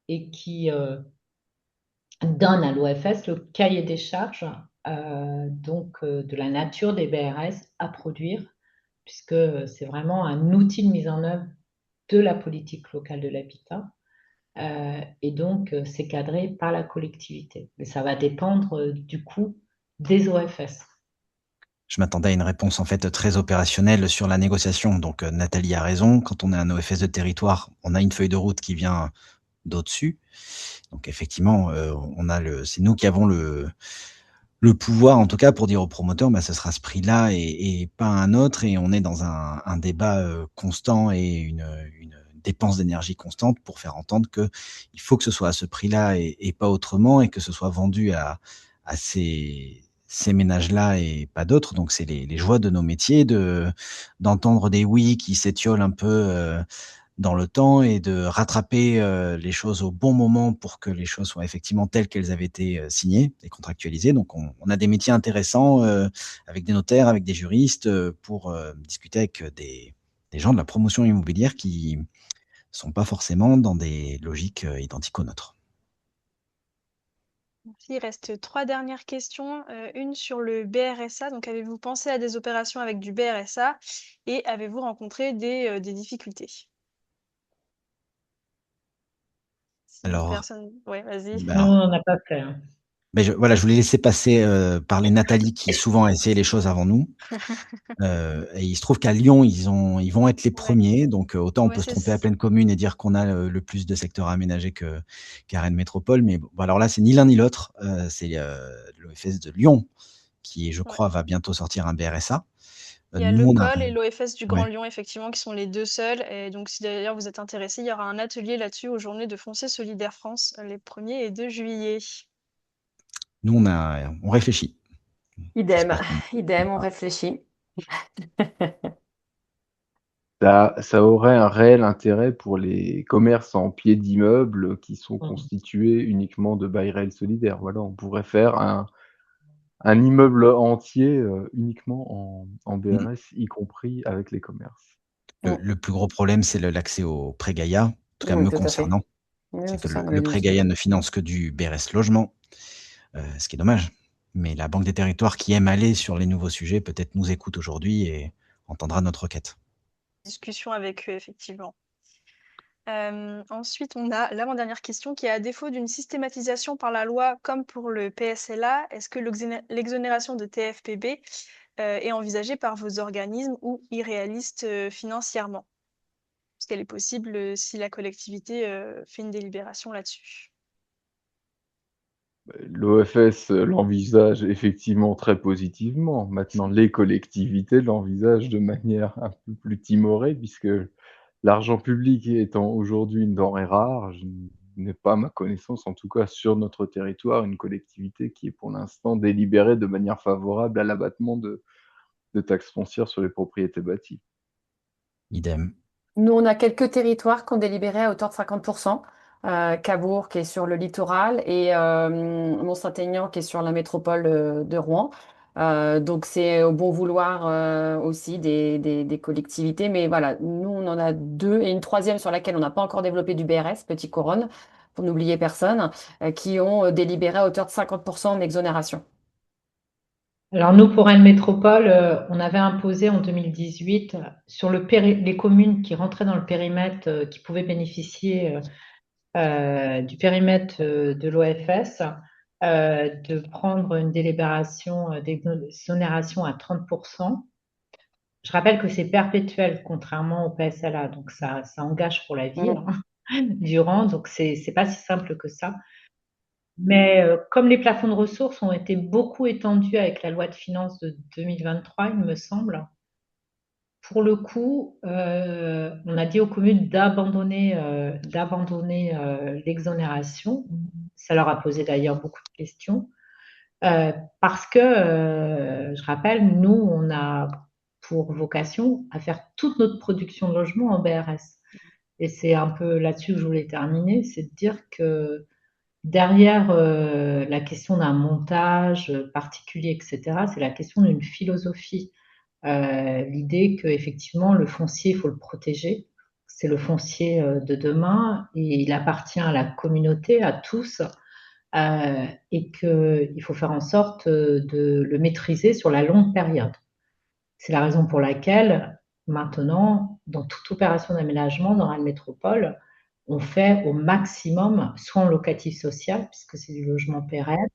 et qui donne à l'OFS le cahier des charges de la nature des BRS à produire, puisque c'est vraiment un outil de mise en œuvre de la politique locale de l'habitat. Et donc, c'est cadré par la collectivité. Mais ça va dépendre du coup des OFS. Je m'attendais à une réponse en fait très opérationnelle sur la négociation. Donc Nathalie a raison, quand on est un OFS de territoire, on a une feuille de route qui vient d'au-dessus. Donc effectivement, c'est nous qui avons le pouvoir, en tout cas, pour dire aux promoteurs, bah, ce sera ce prix-là et pas un autre. Et on est dans un débat constant et une dépense d'énergie constante pour faire entendre que il faut que ce soit à ce prix-là et pas autrement, et que ce soit vendu à ces ménages-là et pas d'autres. Donc c'est les joies de nos métiers d'entendre des oui qui s'étiolent un peu dans le temps et de rattraper les choses au bon moment pour que les choses soient effectivement telles qu'elles avaient été signées et contractualisées. Donc on a des métiers intéressants avec des notaires, avec des juristes pour discuter avec des gens de la promotion immobilière qui sont pas forcément dans des logiques identiques aux nôtres. Merci. Il reste 3 dernières questions. Une sur le BRSA. Donc, avez-vous pensé à des opérations avec du BRSA et avez-vous rencontré des difficultés? Si Alors, personne... Ouais, vas-y. Non, ben, on n'en a pas fait. mais voilà, je voulais laisser passer parler Nathalie qui souvent a essayé les choses avant nous. Et il se trouve qu'à Lyon, ils vont être les Ouais. premiers. Donc autant on Ouais, peut se c'est tromper à pleine commune et dire qu'on a le plus de secteurs à aménager qu'à Rennes Métropole. Mais bon, alors là, c'est ni l'un ni l'autre. C'est l'OFS de Lyon qui, je ouais. crois, va bientôt sortir un BRSA. Il y a Nous, le on a... COL et l'OFS du Grand Ouais. Lyon, effectivement, qui sont les 2 seuls. Et donc, si d'ailleurs vous êtes intéressés, il y aura un atelier là-dessus aux Journées de Foncier Solidaire France, les 1er et 2 juillet. Nous, on réfléchit. Idem, J'espère qu'on... idem, on réfléchit. Ça aurait un réel intérêt pour les commerces en pied d'immeuble qui sont Mmh. constitués uniquement de bail réel solidaire. Voilà, on pourrait faire un immeuble entier, uniquement en BRS, y compris avec les commerces. Le plus gros problème, c'est l'accès au prêt Gaïa, en tout cas me Tout à fait. concernant. Oui, C'est que c'est ça, on le avait dit prêt aussi. Gaïa ne finance que du BRS logement, ce qui est dommage. Mais la Banque des territoires qui aime aller sur les nouveaux sujets, peut-être nous écoute aujourd'hui et entendra notre requête. Discussion avec eux, effectivement. Ensuite, on a l'avant-dernière question qui est: à défaut d'une systématisation par la loi comme pour le PSLA, est-ce que l'exonération de TFPB est envisagée par vos organismes ou irréaliste financièrement? Est-ce qu'elle est possible si la collectivité fait une délibération là-dessus? L'OFS l'envisage effectivement très positivement. Maintenant, les collectivités l'envisagent de manière un peu plus timorée puisque l'argent public étant aujourd'hui une denrée rare, je n'ai pas, à ma connaissance, en tout cas sur notre territoire, une collectivité qui est pour l'instant délibérée de manière favorable à l'abattement de taxes foncières sur les propriétés bâties. Idem. Nous, on a quelques territoires qui ont délibéré à hauteur de 50%. Cabourg qui est sur le littoral et Mont-Saint-Aignan qui est sur la métropole de Rouen. Donc c'est au bon vouloir aussi des collectivités. Mais voilà, nous, on en a deux et une troisième sur laquelle on n'a pas encore développé du BRS, Petit Couronne, pour n'oublier personne, qui ont délibéré à hauteur de 50% en exonération. Alors nous, pour Rennes Métropole, on avait imposé en 2018 sur les communes qui rentraient dans le périmètre, qui pouvaient bénéficier du périmètre de l'OFS, de prendre une délibération d'exonération à 30%. Je rappelle que c'est perpétuel, contrairement au PSLA, donc ça engage pour la vie, hein, durant, donc c'est pas si simple que ça. Mais comme les plafonds de ressources ont été beaucoup étendus avec la loi de finances de 2023, il me semble, pour le coup, on a dit aux communes d'abandonner l'exonération. Ça leur a posé d'ailleurs beaucoup de questions. Parce que, je rappelle, nous, on a pour vocation à faire toute notre production de logement en BRS. Et c'est un peu là-dessus que je voulais terminer, c'est de dire que derrière la question d'un montage particulier, etc., c'est la question d'une philosophie. L'idée qu'effectivement, le foncier, il faut le protéger. C'est le foncier de demain et il appartient à la communauté, à tous, et qu'il faut faire en sorte de le maîtriser sur la longue période. C'est la raison pour laquelle, maintenant, dans toute opération d'aménagement dans la métropole, on fait au maximum, soit en locatif social, puisque c'est du logement pérenne,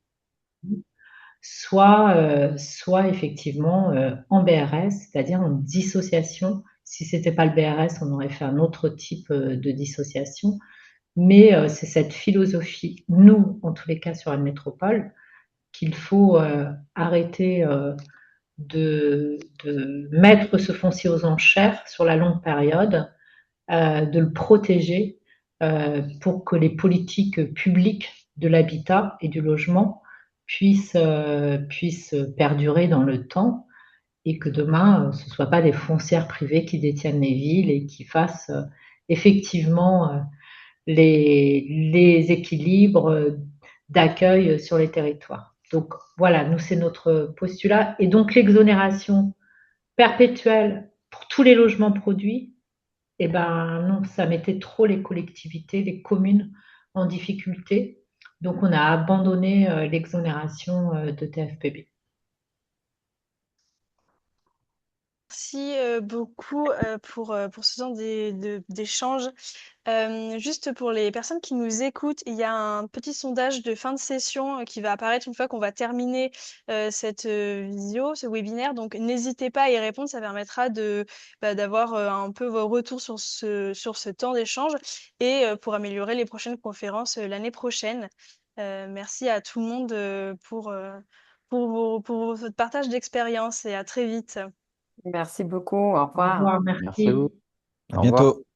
soit effectivement en BRS, c'est-à-dire en dissociation. Si ce n'était pas le BRS, on aurait fait un autre type de dissociation. Mais c'est cette philosophie, nous, en tous les cas sur la métropole, qu'il faut arrêter de mettre ce foncier aux enchères sur la longue période, de le protéger pour que les politiques publiques de l'habitat et du logement puissent perdurer dans le temps et que demain, ce ne soit pas des foncières privées qui détiennent les villes et qui fassent effectivement les équilibres d'accueil sur les territoires. Donc voilà, nous, c'est notre postulat. Et donc l'exonération perpétuelle pour tous les logements produits, eh ben non, ça mettait trop les collectivités, les communes en difficulté. Donc on a abandonné l'exonération de TFPB. Merci beaucoup pour ce genre d'échange. Juste pour les personnes qui nous écoutent, il y a un petit sondage de fin de session qui va apparaître une fois qu'on va terminer cette visio, ce webinaire. Donc, n'hésitez pas à y répondre. Ça permettra d'avoir un peu vos retours sur ce temps d'échange et pour améliorer les prochaines conférences l'année prochaine. Merci à tout le monde pour votre partage d'expérience et à très vite. Merci beaucoup. Au Au revoir. revoir, Merci à merci. vous. À Au revoir. bientôt.